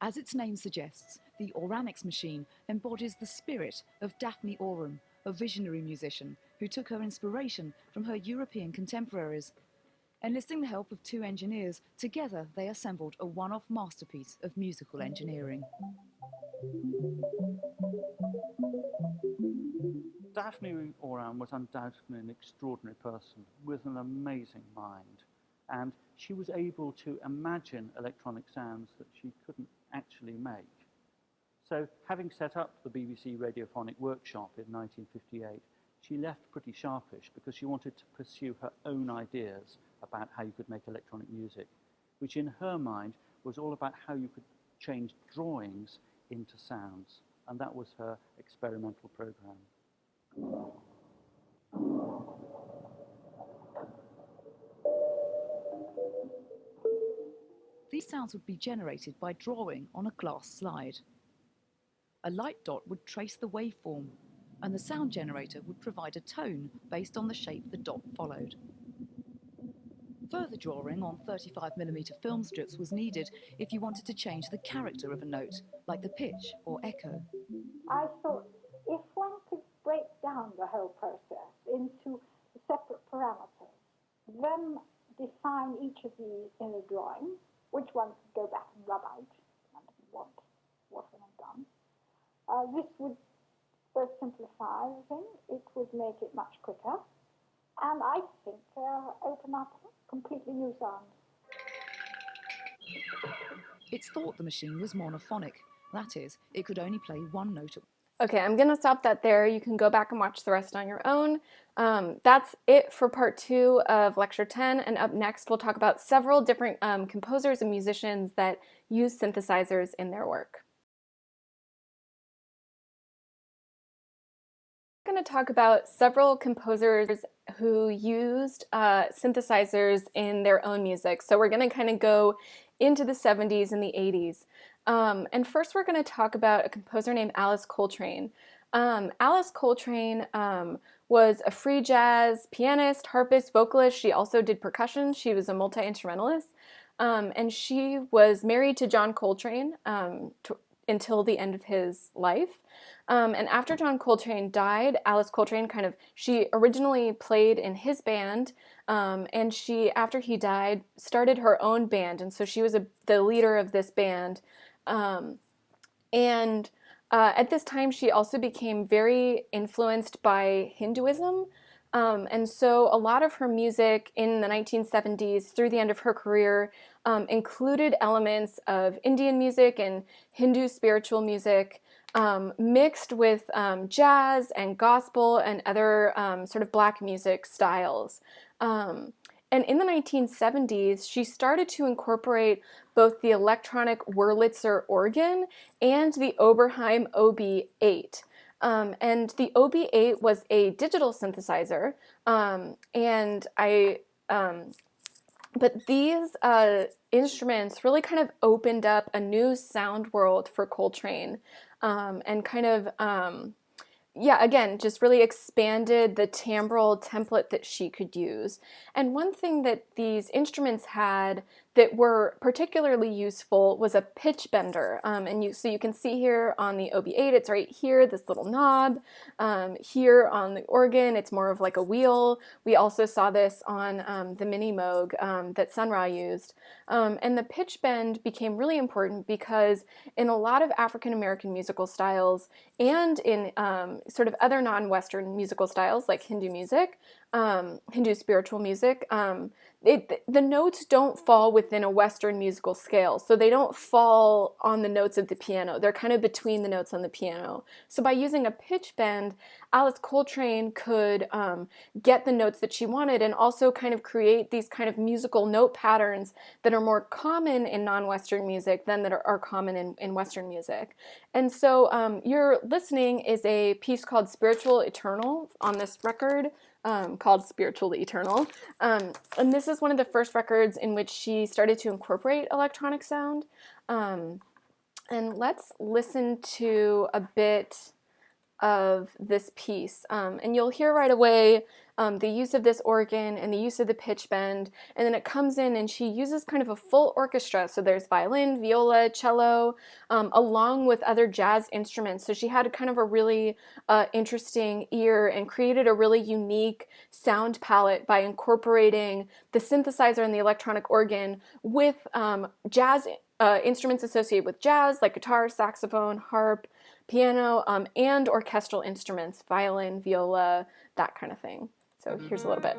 Speaker 7: As its name suggests, the Oramix machine embodies the spirit of Daphne Oram, a visionary musician who took her inspiration from her European contemporaries. Enlisting the help of two engineers, together they assembled a one-off masterpiece of musical engineering.
Speaker 6: Daphne Oram was undoubtedly an extraordinary person with an amazing mind, and she was able to imagine electronic sounds that she couldn't actually make. So, having set up the BBC Radiophonic Workshop in 1958, she left pretty sharpish because she wanted to pursue her own ideas about how you could make electronic music, which in her mind was all about how you could change drawings into sounds, and that was her experimental program.
Speaker 7: These sounds would be generated by drawing on a glass slide. A light dot would trace the waveform, and the sound generator would provide a tone based on the shape the dot followed. Further drawing on 35mm film strips was needed if you wanted to change the character of a note, like the pitch or echo.
Speaker 9: I thought if one could break down the whole process into separate parameters, then define each of these in a drawing, which one could go back and rub out, I didn't want what one had done. This would both simplify the thing, it would make it much quicker, and I think open up completely new sounds.
Speaker 7: It's thought the machine was monophonic. That is, it could only play one note at
Speaker 1: Okay, I'm going to stop that there. You can go back and watch the rest on your own. That's it for part 2 of Lecture 10, and up next we'll talk about several different composers and musicians that use synthesizers in their work. I'm going to talk about several composers who used synthesizers in their own music. So we're going to kind of go into the 70s and the 80s. And first we're going to talk about a composer named Alice Coltrane. Alice Coltrane was a free jazz pianist, harpist, vocalist. She also did percussion. She was a multi-instrumentalist. And she was married to John Coltrane until the end of his life. And after John Coltrane died, Alice Coltrane she originally played in his band, and she, after he died, started her own band. And so she was the leader of this band. At this time, she also became very influenced by Hinduism. And so a lot of her music in the 1970s through the end of her career included elements of Indian music and Hindu spiritual music mixed with jazz and gospel and other sort of black music styles. And in the 1970s, she started to incorporate both the electronic Wurlitzer organ and the Oberheim OB8. And the OB8 was a digital synthesizer, and but these instruments really kind of opened up a new sound world for Coltrane, and kind of yeah, again, just really expanded the timbral template that she could use. And one thing that these instruments had that were particularly useful was a pitch bender. So you can see here on the OB8, it's right here, this little knob. Here on the organ, it's more of like a wheel. We also saw this on the mini Moog that Sun Ra used. And the pitch bend became really important because in a lot of African American musical styles and in sort of other non-Western musical styles like Hindu music, Hindu spiritual music, the notes don't fall within a Western musical scale. So they don't fall on the notes of the piano. They're kind of between the notes on the piano. So by using a pitch bend, Alice Coltrane could get the notes that she wanted and also kind of create these kind of musical note patterns that are more common in non-Western music than that are common in Western music. And so you're listening is a piece called Spiritual Eternal on this record, called Spiritually Eternal. And this is one of the first records in which she started to incorporate electronic sound. And let's listen to a bit of this piece. And you'll hear right away the use of this organ and the use of the pitch bend, and then it comes in and she uses kind of a full orchestra. So there's violin, viola, cello, along with other jazz instruments. So she had kind of a really interesting ear and created a really unique sound palette by incorporating the synthesizer and the electronic organ with jazz instruments associated with jazz, like guitar, saxophone, harp, piano, and orchestral instruments, violin, viola, that kind of thing. So here's a little bit.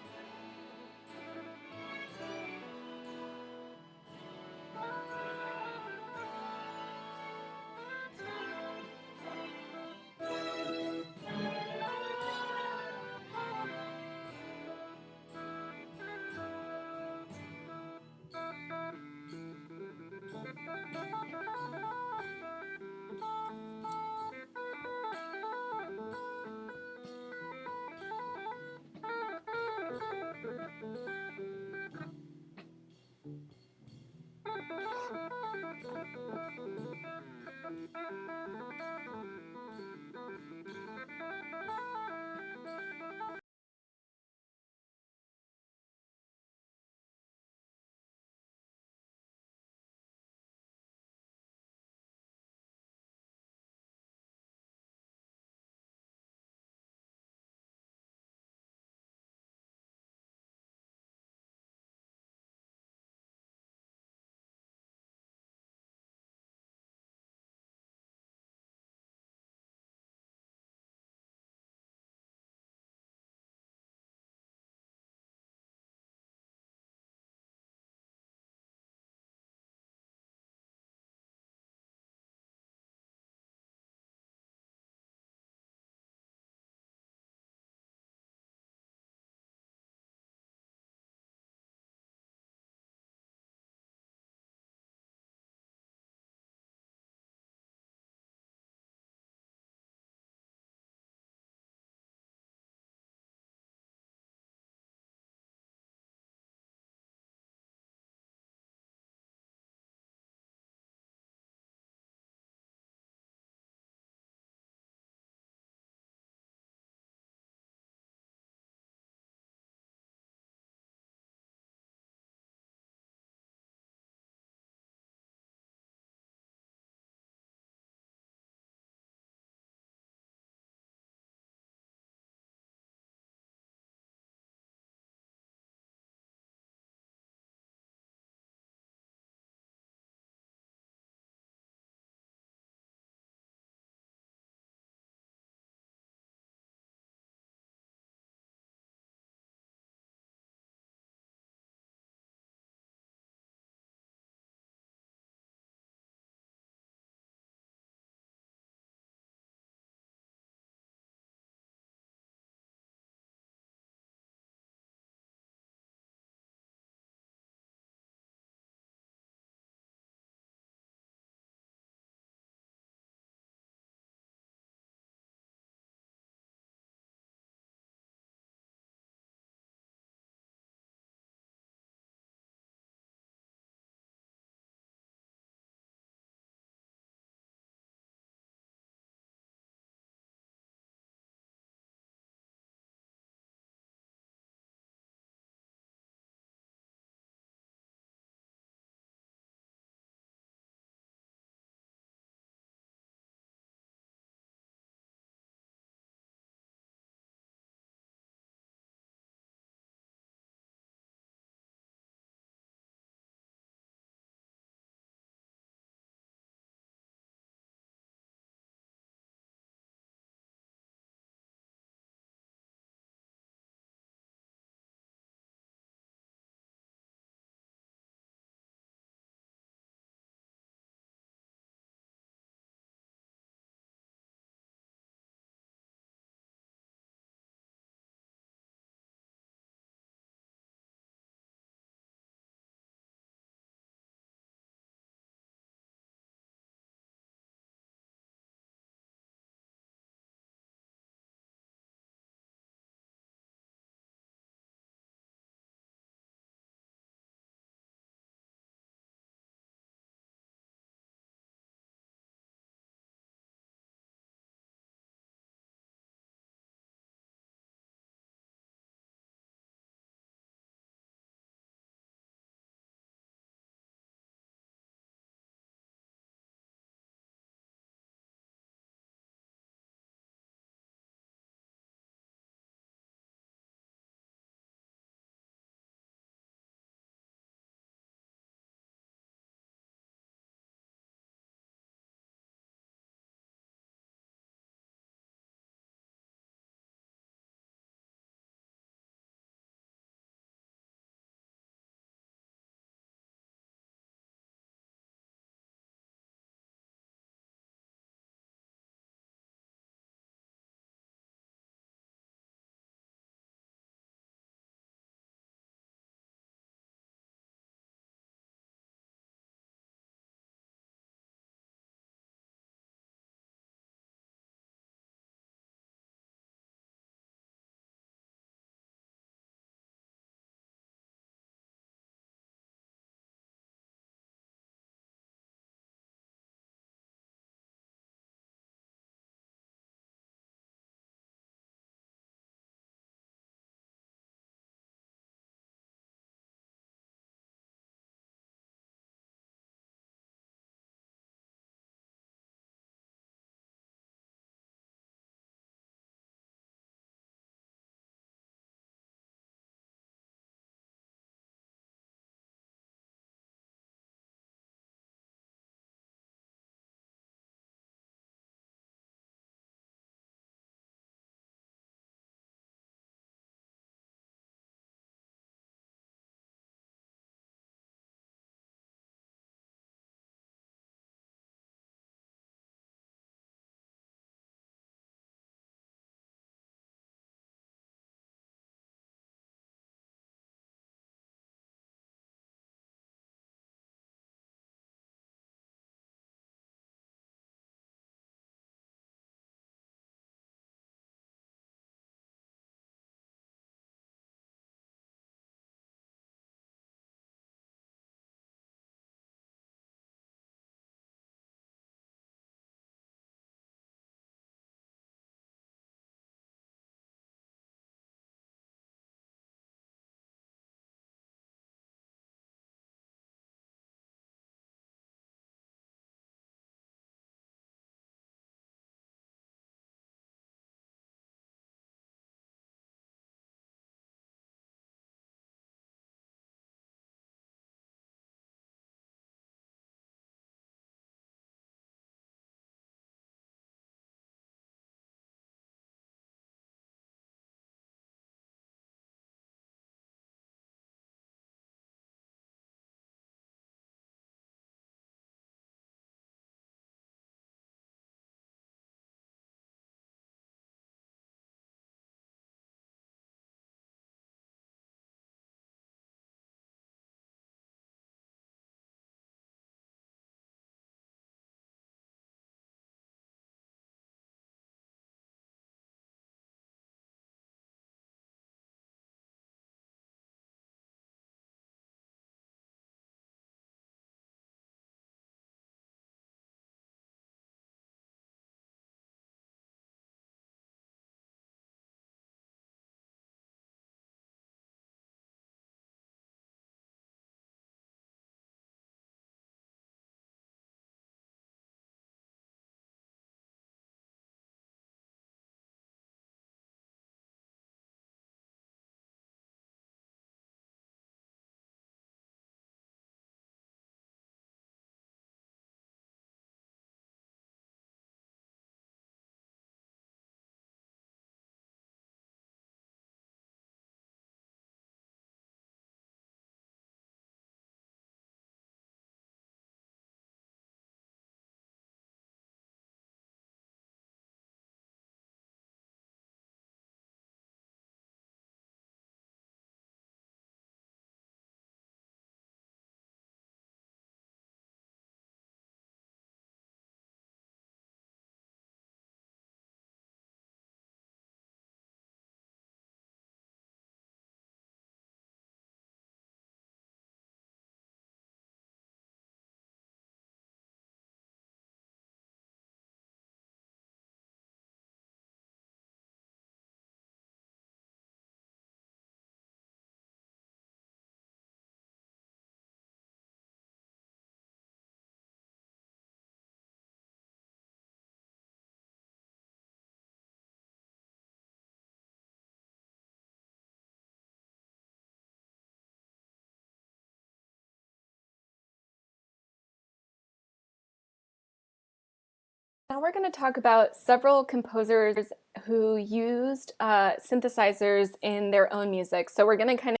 Speaker 1: now we're going to talk about several composers who used synthesizers in their own music. So we're going to kind of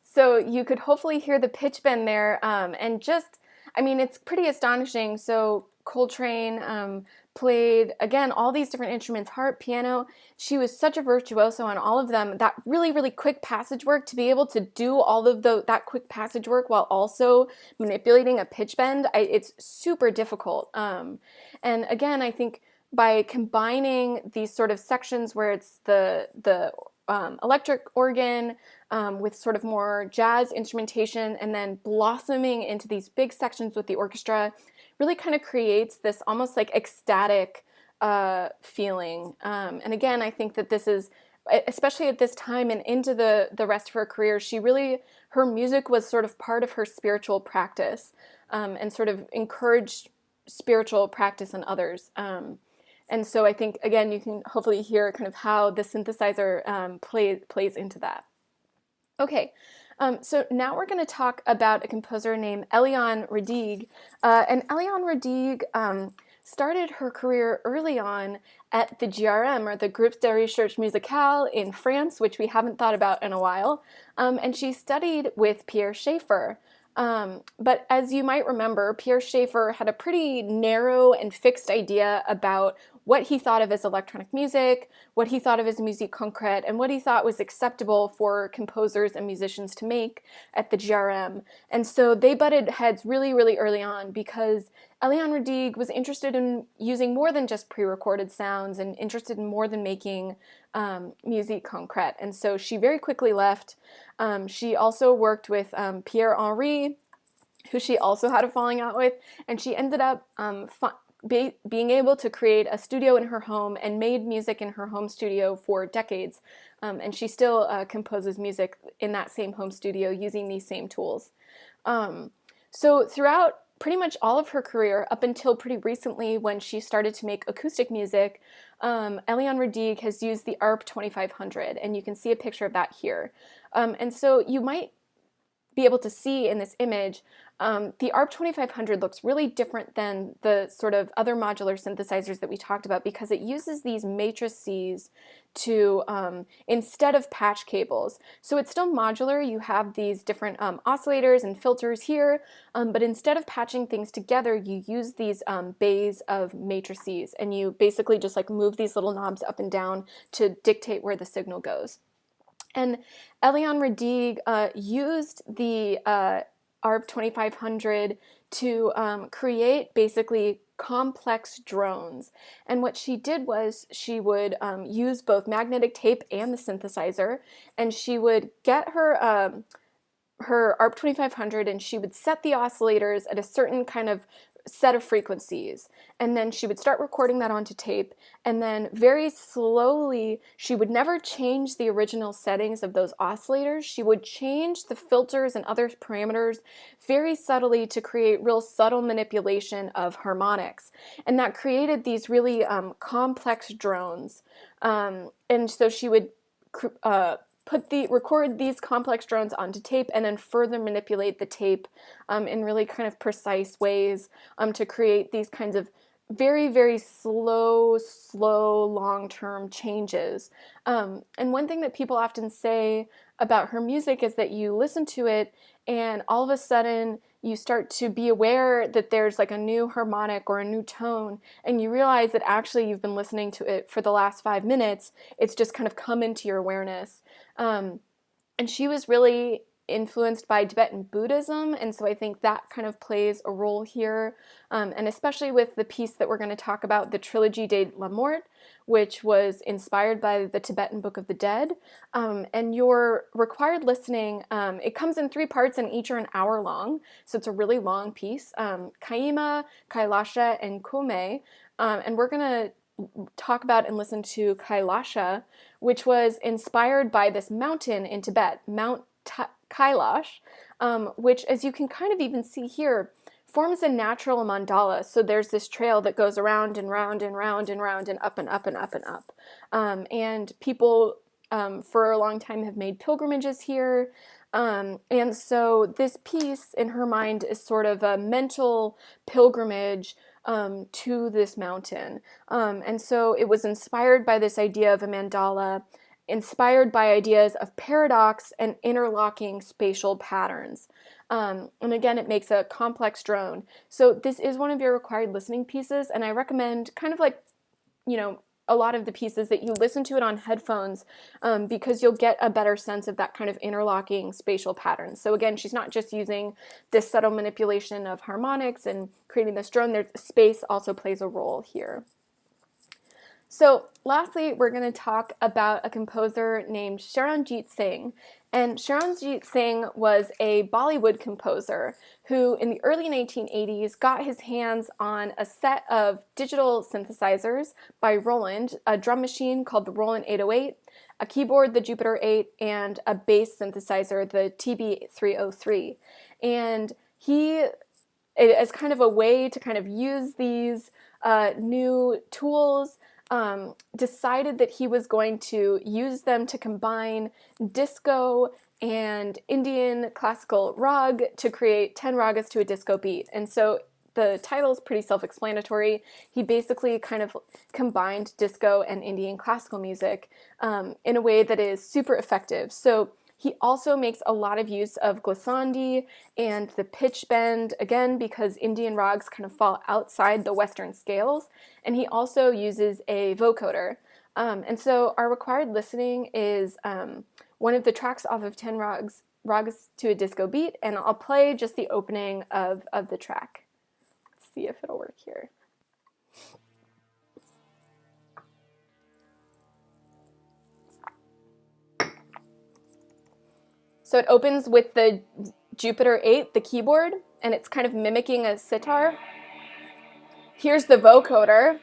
Speaker 1: So you could hopefully hear the pitch bend there, and just, I mean, it's pretty astonishing. So Coltrane played, again, all these different instruments, harp, piano. She was such a virtuoso on all of them. That really, really quick passage work, to be able to do all of that quick passage work while also manipulating a pitch bend, it's super difficult. And again, I think by combining these sort of sections where it's the electric organ with sort of more jazz instrumentation, and then blossoming into these big sections with the orchestra, really kind of creates this almost like ecstatic feeling. And again, I think that this is, especially at this time and into the rest of her career, her music was sort of part of her spiritual practice, and sort of encouraged spiritual practice in others. And so I think, again, you can hopefully hear kind of how the synthesizer plays into that. Okay, so now we're going to talk about a composer named Eliane Radigue. And Eliane Radigue started her career early on at the GRM, or the Groupe de Recherche Musicale in France, which we haven't thought about in a while. And she studied with Pierre Schaeffer. But as you might remember, Pierre Schaeffer had a pretty narrow and fixed idea about what he thought of as electronic music, what he thought of as musique concrète, and what he thought was acceptable for composers and musicians to make at the GRM. And so they butted heads really, really early on, because Eliane Radigue was interested in using more than just pre-recorded sounds, and interested in more than making musique concrète. And so she very quickly left. She also worked with Pierre Henry, who she also had a falling out with, and she ended up being able to create a studio in her home, and made music in her home studio for decades. And she still composes music in that same home studio using these same tools. So throughout pretty much all of her career, up until pretty recently when she started to make acoustic music, Eliane Radigue has used the ARP 2500, and you can see a picture of that here. And so you might be able to see in this image, the ARP 2500 looks really different than the sort of other modular synthesizers that we talked about, because it uses these matrices to, instead of patch cables. So it's still modular. You have these different oscillators and filters here, but instead of patching things together, you use these bays of matrices, and you basically just like move these little knobs up and down to dictate where the signal goes. And Eliane Radigue used the ARP 2500 to create basically complex drones. And what she did was she would use both magnetic tape and the synthesizer, and she would get her ARP 2500, and she would set the oscillators at a certain kind of set of frequencies, and then she would start recording that onto tape, and then very slowly, she would never change the original settings of those oscillators. She would change the filters and other parameters very subtly to create real subtle manipulation of harmonics, and that created these really complex drones. And so she would record these complex drones onto tape, and then further manipulate the tape in really kind of precise ways to create these kinds of very, very slow, long-term changes. And one thing that people often say about her music is that you listen to it, and all of a sudden you start to be aware that there's like a new harmonic or a new tone, and you realize that actually you've been listening to it for the last 5 minutes. It's just kind of come into your awareness. And she was really influenced by Tibetan Buddhism, and so I think that kind of plays a role here, and especially with the piece that we're going to talk about, the Trilogie de la Mort, which was inspired by the Tibetan Book of the Dead. And your required listening, it comes in 3 parts, and each are an hour long, so it's a really long piece. Kaima, Kailasha, and Kume, and we're going to talk about and listen to Kailasha, which was inspired by this mountain in Tibet, Mount Kailash, which, as you can kind of even see here, forms a natural mandala. So there's this trail that goes around and round and round and round and up and up and up and up. And people for a long time have made pilgrimages here. And so this piece in her mind is sort of a mental pilgrimage to this mountain. And so it was inspired by this idea of a mandala, inspired by ideas of paradox and interlocking spatial patterns. And again, it makes a complex drone. So this is one of your required listening pieces, and I recommend kind of like, a lot of the pieces that you listen to it on headphones because you'll get a better sense of that kind of interlocking spatial pattern. So again, she's not just using this subtle manipulation of harmonics and creating this drone. There's space also plays a role here. So lastly, we're going to talk about a composer named Charanjit Singh. And Charanjit Singh was a Bollywood composer who in the early 1980s got his hands on a set of digital synthesizers by Roland, a drum machine called the Roland 808, a keyboard, the Jupiter 8, and a bass synthesizer, the TB303. And he, as kind of a way to kind of use these new tools, decided that he was going to use them to combine disco and Indian classical rag to create 10 ragas to a disco beat. And so the title is pretty self-explanatory. He basically kind of combined disco and Indian classical music in a way that is super effective. So he also makes a lot of use of glissandi and the pitch bend, again, because Indian rags kind of fall outside the Western scales. And he also uses a vocoder. And so our required listening is one of the tracks off of 10 ragas to a disco beat, and I'll play just the opening of the track. Let's see if it'll work here. So it opens with the Jupiter 8, the keyboard, and it's kind of mimicking a sitar. Here's the vocoder.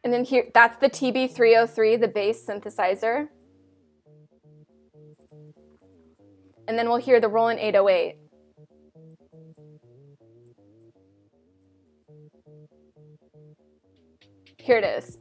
Speaker 1: And then here, that's the TB303, the bass synthesizer. And then we'll hear the Roland 808. Here it is.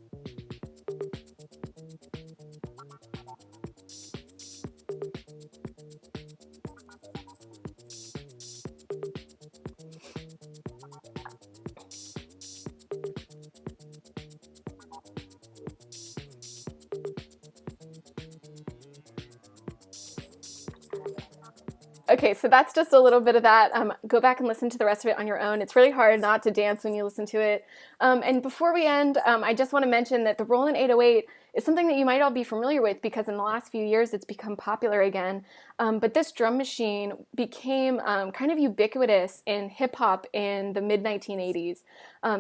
Speaker 1: Okay, so that's just a little bit of that. Go back and listen to the rest of it on your own. It's really hard not to dance when you listen to it. And before we end, I just want to mention that the Roland 808 is something that you might all be familiar with because in the last few years it's become popular again. But this drum machine became kind of ubiquitous in hip hop in the mid-1980s.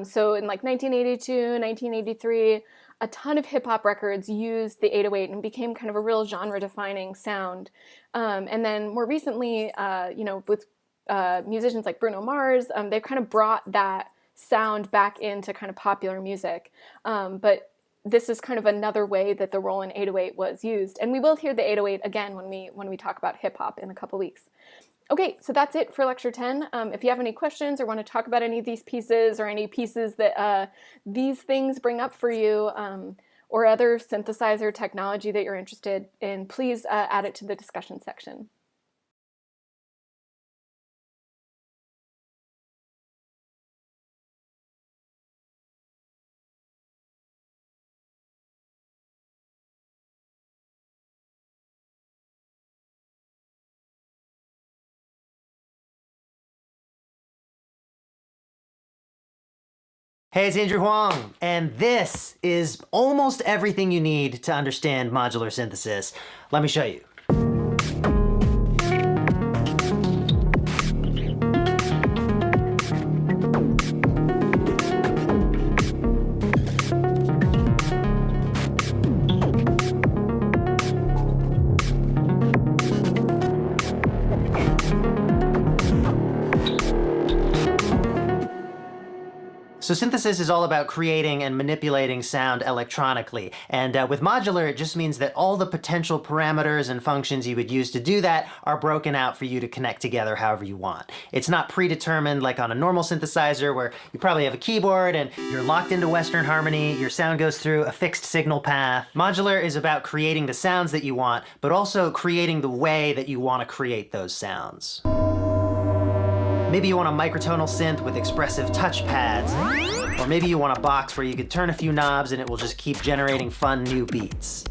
Speaker 1: So in like 1982, 1983, a ton of hip hop records used the 808 and became kind of a real genre-defining sound. And then more recently, with musicians like Bruno Mars, they've kind of brought that sound back into kind of popular music. But this is kind of another way that the Roland 808 was used. And we will hear the 808 again when we talk about hip hop in a couple weeks. Okay, so that's it for Lecture 10. If you have any questions or want to talk about any of these pieces or any pieces that these things bring up for you or other synthesizer technology that you're interested in, please add it to the discussion section.
Speaker 10: Hey, it's Andrew Huang, and this is almost everything you need to understand modular synthesis. Let me show you. So synthesis is all about creating and manipulating sound electronically. And with modular, it just means that all the potential parameters and functions you would use to do that are broken out for you to connect together however you want. It's not predetermined like on a normal synthesizer where you probably have a keyboard and you're locked into Western harmony, your sound goes through a fixed signal path. Modular is about creating the sounds that you want, but also creating the way that you want to create those sounds. Maybe you want a microtonal synth with expressive touch pads. Or maybe you want a box where you could turn a few knobs and it will just keep generating fun new beats.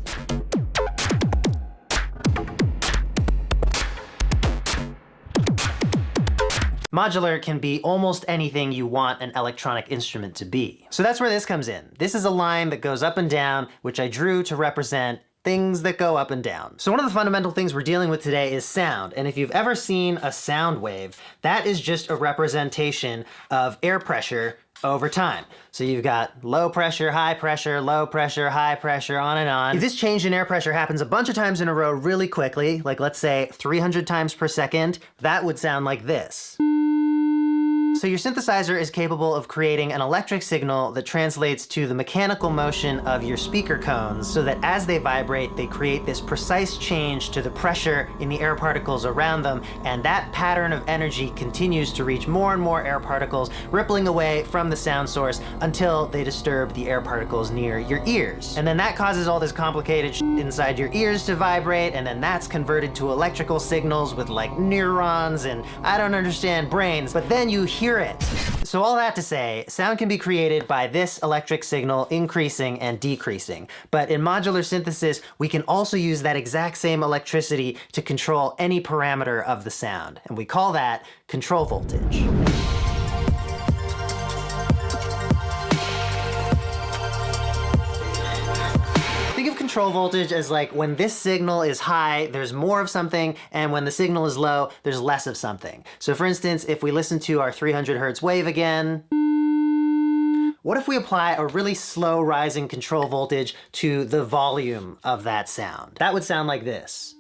Speaker 10: Modular can be almost anything you want an electronic instrument to be. So that's where this comes in. This is a line that goes up and down, which I drew to represent things that go up and down. So one of the fundamental things we're dealing with today is sound. And if you've ever seen a sound wave, that is just a representation of air pressure over time. So you've got low pressure, high pressure, low pressure, high pressure, on and on. If this change in air pressure happens a bunch of times in a row really quickly, like let's say 300 times per second, that would sound like this. So your synthesizer is capable of creating an electric signal that translates to the mechanical motion of your speaker cones so that as they vibrate, they create this precise change to the pressure in the air particles around them, and that pattern of energy continues to reach more and more air particles, rippling away from the sound source until they disturb the air particles near your ears. And then that causes all this complicated shit inside your ears to vibrate, and then that's converted to electrical signals with like neurons and I don't understand brains, but then you hear it. So all that to say, sound can be created by this electric signal increasing and decreasing. But in modular synthesis, we can also use that exact same electricity to control any parameter of the sound. And we call that control voltage. Think of control voltage as like when this signal is high, there's more of something, and when the signal is low, there's less of something. So for instance, if we listen to our 300 hertz wave again, what if we apply a really slow rising control voltage to the volume of that sound? That would sound like this.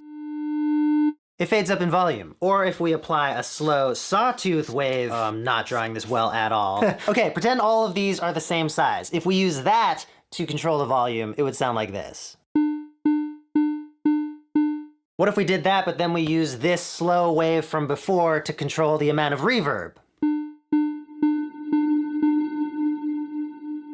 Speaker 10: It fades up in volume. Or if we apply a slow sawtooth wave, I'm not drawing this well at all. Okay, pretend all of these are the same size. If we use that to control the volume, it would sound like this. What if we did that, but then we use this slow wave from before to control the amount of reverb?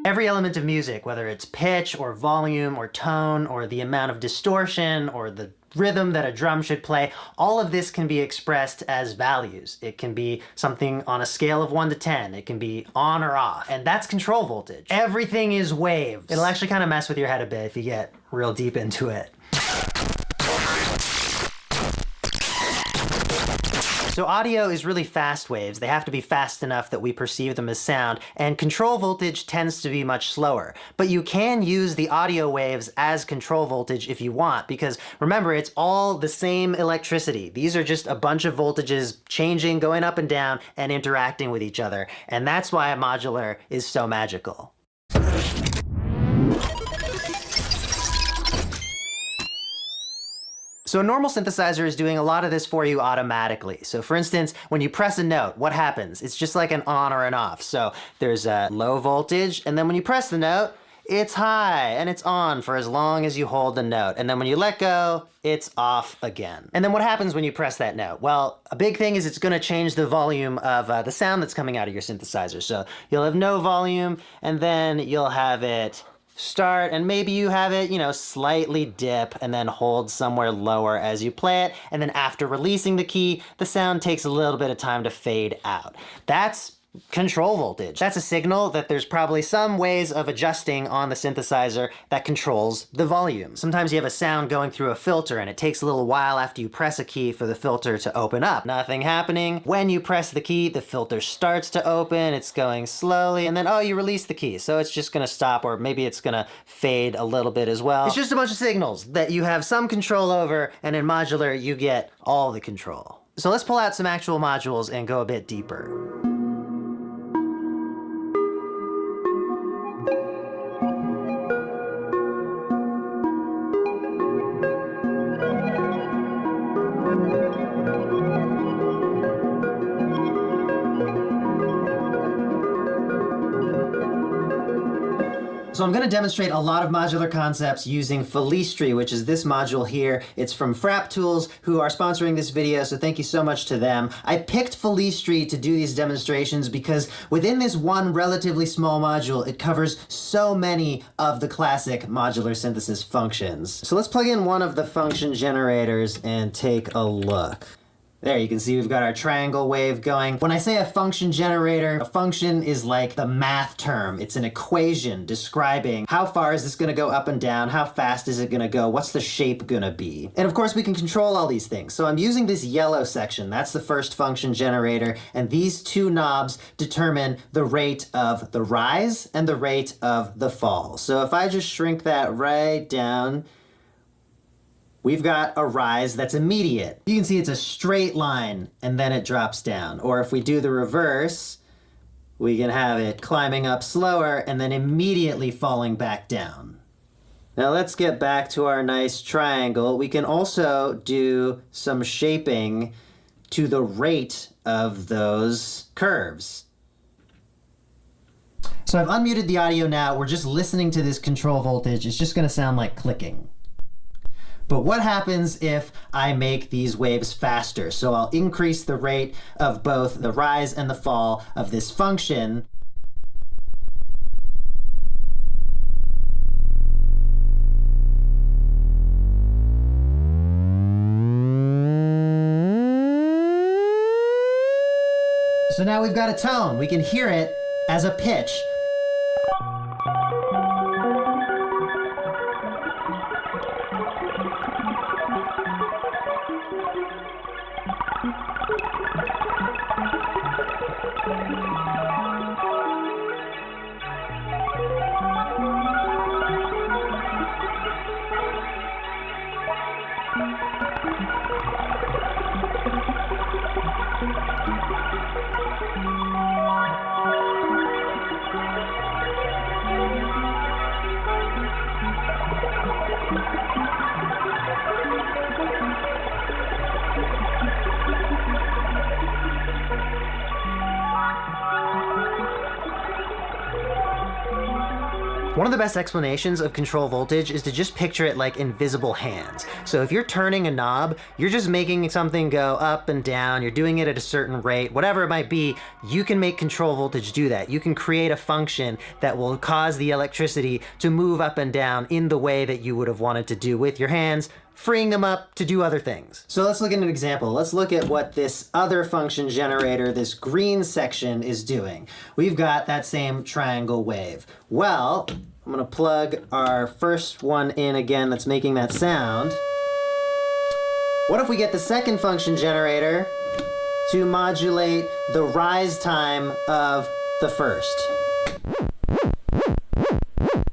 Speaker 10: Every element of music, whether it's pitch or volume or tone or the amount of distortion or the rhythm that a drum should play, all of this can be expressed as values. It can be something on a scale of 1 to 10. It can be on or off. And that's control voltage. Everything is waves. It'll actually kind of mess with your head a bit if you get real deep into it. So audio is really fast waves. They have to be fast enough that we perceive them as sound, and control voltage tends to be much slower. But you can use the audio waves as control voltage if you want, because remember, it's all the same electricity. These are just a bunch of voltages changing, going up and down, and interacting with each other. And that's why a modular is so magical. So a normal synthesizer is doing a lot of this for you automatically. So for instance, when you press a note, what happens? It's just like an on or an off. So there's a low voltage, and then when you press the note, it's high and it's on for as long as you hold the note. And then when you let go, it's off again. And then what happens when you press that note? Well, a big thing is it's gonna change the volume of the sound that's coming out of your synthesizer. So you'll have no volume, and then you'll have it start, and maybe you have it, slightly dip and then hold somewhere lower as you play it. And then after releasing the key, the sound takes a little bit of time to fade out. That's control voltage. That's a signal that there's probably some ways of adjusting on the synthesizer that controls the volume. Sometimes you have a sound going through a filter and it takes a little while after you press a key for the filter to open up. Nothing happening. When you press the key, the filter starts to open, it's going slowly, and then, oh, you release the key, so it's just gonna stop, or maybe it's gonna fade a little bit as well. It's just a bunch of signals that you have some control over, and in modular, you get all the control. So let's pull out some actual modules and go a bit deeper. So I'm going to demonstrate a lot of modular concepts using Felistry, which is this module here. It's from Frap Tools, who are sponsoring this video, so thank you so much to them. I picked Felistry to do these demonstrations because within this one relatively small module, it covers so many of the classic modular synthesis functions. So let's plug in one of the function generators and take a look. There, you can see we've got our triangle wave going. When I say a function generator, a function is like the math term. It's an equation describing how far is this going to go up and down, how fast is it going to go, what's the shape going to be. And of course, we can control all these things. So I'm using this yellow section. That's the first function generator. And these two knobs determine the rate of the rise and the rate of the fall. So if I just shrink that right down, we've got a rise that's immediate. You can see it's a straight line and then it drops down. Or if we do the reverse, we can have it climbing up slower and then immediately falling back down. Now let's get back to our nice triangle. We can also do some shaping to the rate of those curves. So I've unmuted the audio now. We're just listening to this control voltage. It's just going to sound like clicking. But what happens if I make these waves faster? So I'll increase the rate of both the rise and the fall of this function. So now we've got a tone. We can hear it as a pitch. One of the best explanations of control voltage is to just picture it like invisible hands. So if you're turning a knob, you're just making something go up and down, you're doing it at a certain rate, whatever it might be, you can make control voltage do that. You can create a function that will cause the electricity to move up and down in the way that you would have wanted to do with your hands, freeing them up to do other things. So let's look at an example. Let's look at what this other function generator, this green section, is doing. We've got that same triangle wave. Well, I'm gonna plug our first one in again that's making that sound. What if we get the second function generator to modulate the rise time of the first?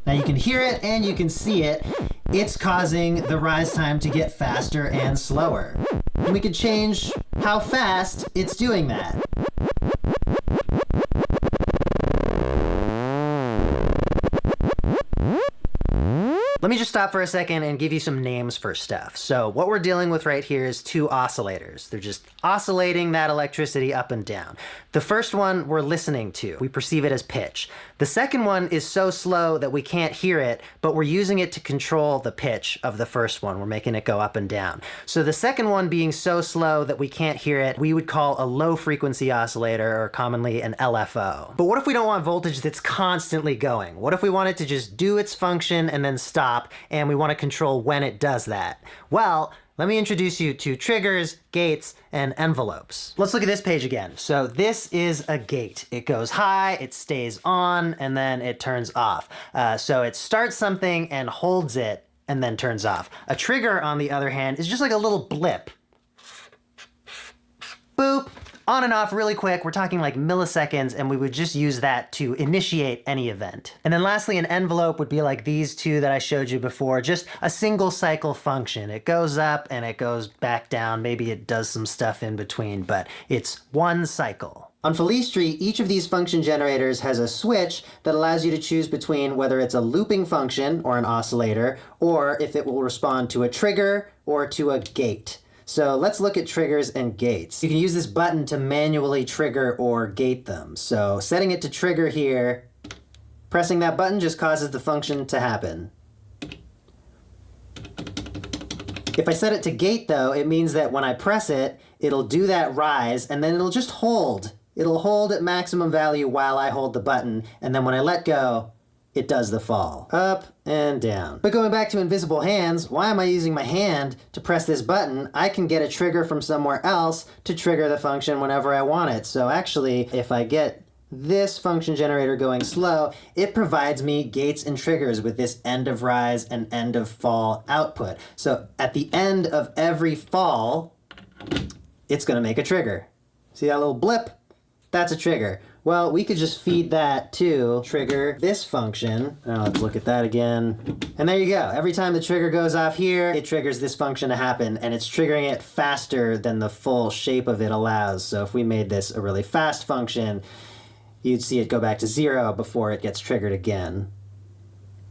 Speaker 10: Now you can hear it and you can see it. It's causing the rise time to get faster and slower. And we could change how fast it's doing that. Let me just stop for a second and give you some names for stuff. So what we're dealing with right here is two oscillators. They're just oscillating that electricity up and down. The first one we're listening to. We perceive it as pitch. The second one is so slow that we can't hear it, but we're using it to control the pitch of the first one. We're making it go up and down. So the second one being so slow that we can't hear it, we would call a low frequency oscillator, or commonly an LFO. But what if we don't want voltage that's constantly going? What if we want it to just do its function and then stop, and we want to control when it does that? Well, let me introduce you to triggers, gates, and envelopes. Let's look at this page again. So this is a gate. It goes high, it stays on, and then it turns off. So it starts something and holds it, and then turns off. A trigger, on the other hand, is just like a little blip. Boop. On and off really quick. We're talking like milliseconds, and we would just use that to initiate any event. And then lastly, an envelope would be like these two that I showed you before, just a single cycle function. It goes up and it goes back down. Maybe it does some stuff in between, but it's one cycle. On Felistry, each of these function generators has a switch that allows you to choose between whether it's a looping function or an oscillator, or if it will respond to a trigger or to a gate. So let's look at triggers and gates. You can use this button to manually trigger or gate them. So setting it to trigger here, Pressing that button just causes the function to happen. If I set it to gate though, it means that when I press it, it'll do that rise and then it'll just hold. It'll hold at maximum value while I hold the button, and then when I let go, it does the fall. Up and down. But going back to invisible hands, why am I using my hand to press this button? I can get a trigger from somewhere else to trigger the function whenever I want it. So actually, if I get this function generator going slow, it provides me gates and triggers with this end of rise and end of fall output. So at the end of every fall, it's gonna make a trigger. See that little blip? That's a trigger. Well, we could just feed that to trigger this function. Now let's look at that again. And there you go. Every time the trigger goes off here, it triggers this function to happen, and it's triggering it faster than the full shape of it allows. So if we made this a really fast function, you'd see it go back to 0 before it gets triggered again.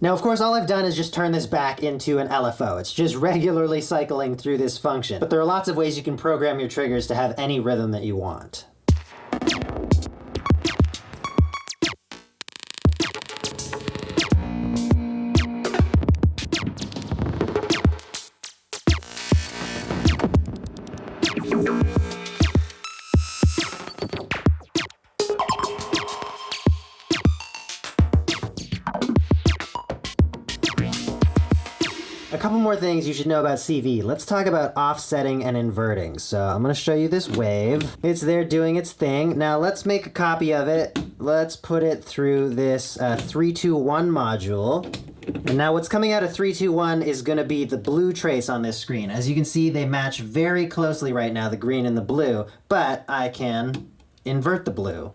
Speaker 10: Now, of course, all I've done is just turn this back into an LFO. It's just regularly cycling through this function. But there are lots of ways you can program your triggers to have any rhythm that you want. A couple more things you should know about CV. Let's talk about offsetting and inverting. So I'm going to show you this wave. It's there doing its thing. Now let's make a copy of it. Let's put it through this 321 module. And now what's coming out of 321 is going to be the blue trace on this screen. As you can see, they match very closely right now, the green and the blue, but I can invert the blue.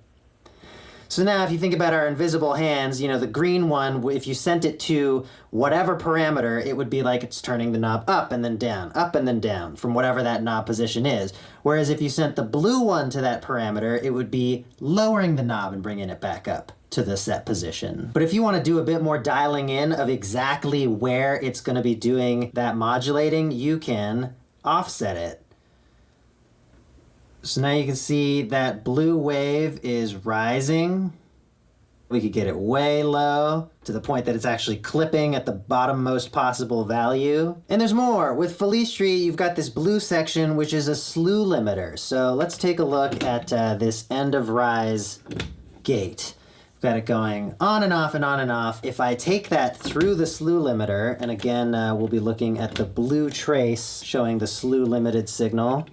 Speaker 10: So now if you think about our invisible hands, you know, the green one, if you sent it to whatever parameter, it would be like it's turning the knob up and then down from whatever that knob position is. Whereas if you sent the blue one to that parameter, it would be lowering the knob and bringing it back up to the set position. But if you want to do a bit more dialing in of exactly where it's going to be doing that modulating, you can offset it. So now you can see that blue wave is rising. We could get it way low to the point that it's actually clipping at the bottommost possible value. And there's more. With Felistri, you've got this blue section, which is a slew limiter. So let's take a look at this end of rise gate. We've got it going on and off and on and off. If I take that through the slew limiter, and again, we'll be looking at the blue trace showing the slew limited signal.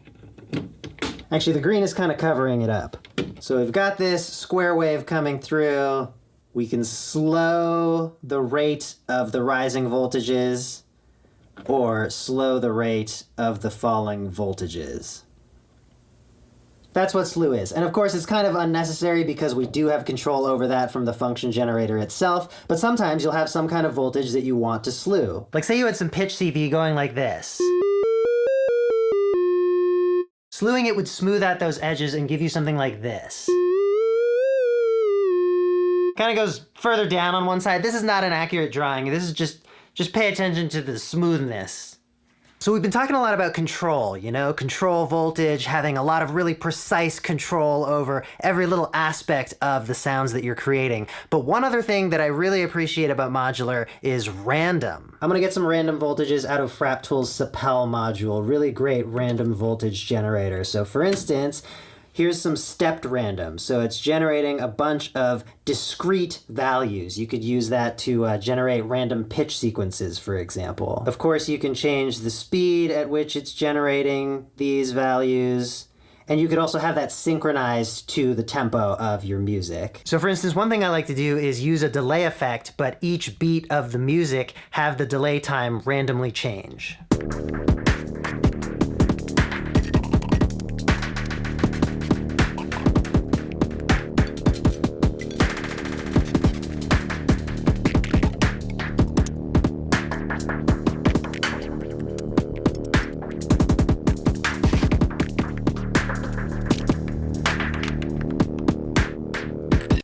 Speaker 10: Actually, the green is kind of covering it up. So we've got this square wave coming through. We can slow the rate of the rising voltages or slow the rate of the falling voltages. That's what slew is. And of course, it's kind of unnecessary because we do have control over that from the function generator itself, but sometimes you'll have some kind of voltage that you want to slew. Like say you had some pitch CV going like this. Slewing it would smooth out those edges and give you something like this. Kind of goes further down on one side. This is not an accurate drawing. This is just pay attention to the smoothness. So we've been talking a lot about control, you know, control voltage, having a lot of really precise control over every little aspect of the sounds that you're creating. But one other thing that I really appreciate about modular is random. I'm gonna get some random voltages out of Fraptool's Sapel module, really great random voltage generator. So for instance, here's some stepped random. So it's generating a bunch of discrete values. You could use that to generate random pitch sequences, for example. Of course, you can change the speed at which it's generating these values. And you could also have that synchronized to the tempo of your music. So for instance, one thing I like to do is use a delay effect, but each beat of the music have the delay time randomly change.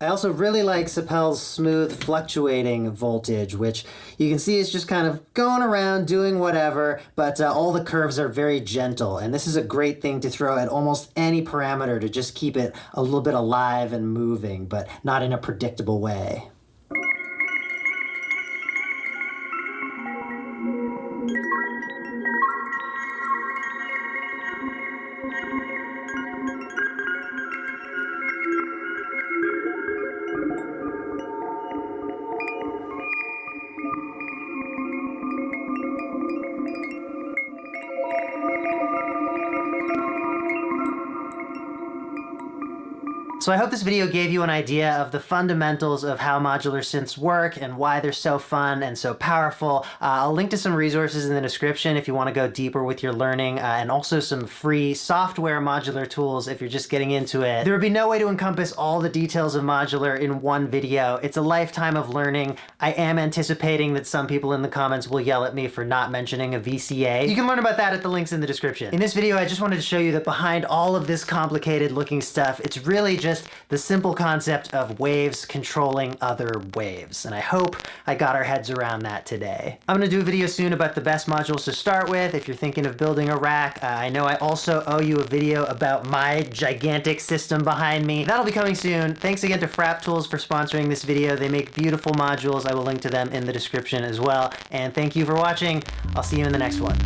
Speaker 10: I also really like Sapel's smooth fluctuating voltage, which you can see is just kind of going around doing whatever, but all the curves are very gentle. And this is a great thing to throw at almost any parameter to just keep it a little bit alive and moving, but not in a predictable way. So I hope this video gave you an idea of the fundamentals of how modular synths work and why they're so fun and so powerful. I'll link to some resources in the description if you want to go deeper with your learning, and also some free software modular tools if you're just getting into it. There would be no way to encompass all the details of modular in one video. It's a lifetime of learning. I am anticipating that some people in the comments will yell at me for not mentioning a VCA. You can learn about that at the links in the description. In this video, I just wanted to show you that behind all of this complicated looking stuff, it's really just the simple concept of waves controlling other waves. And I hope I got our heads around that today. I'm gonna do a video soon about the best modules to start with if you're thinking of building a rack. I know I also owe you a video about my gigantic system behind me. That'll be coming soon. Thanks again to Frap Tools for sponsoring this video. They make beautiful modules. I will link to them in the description as well. And thank you for watching. I'll see you in the next one.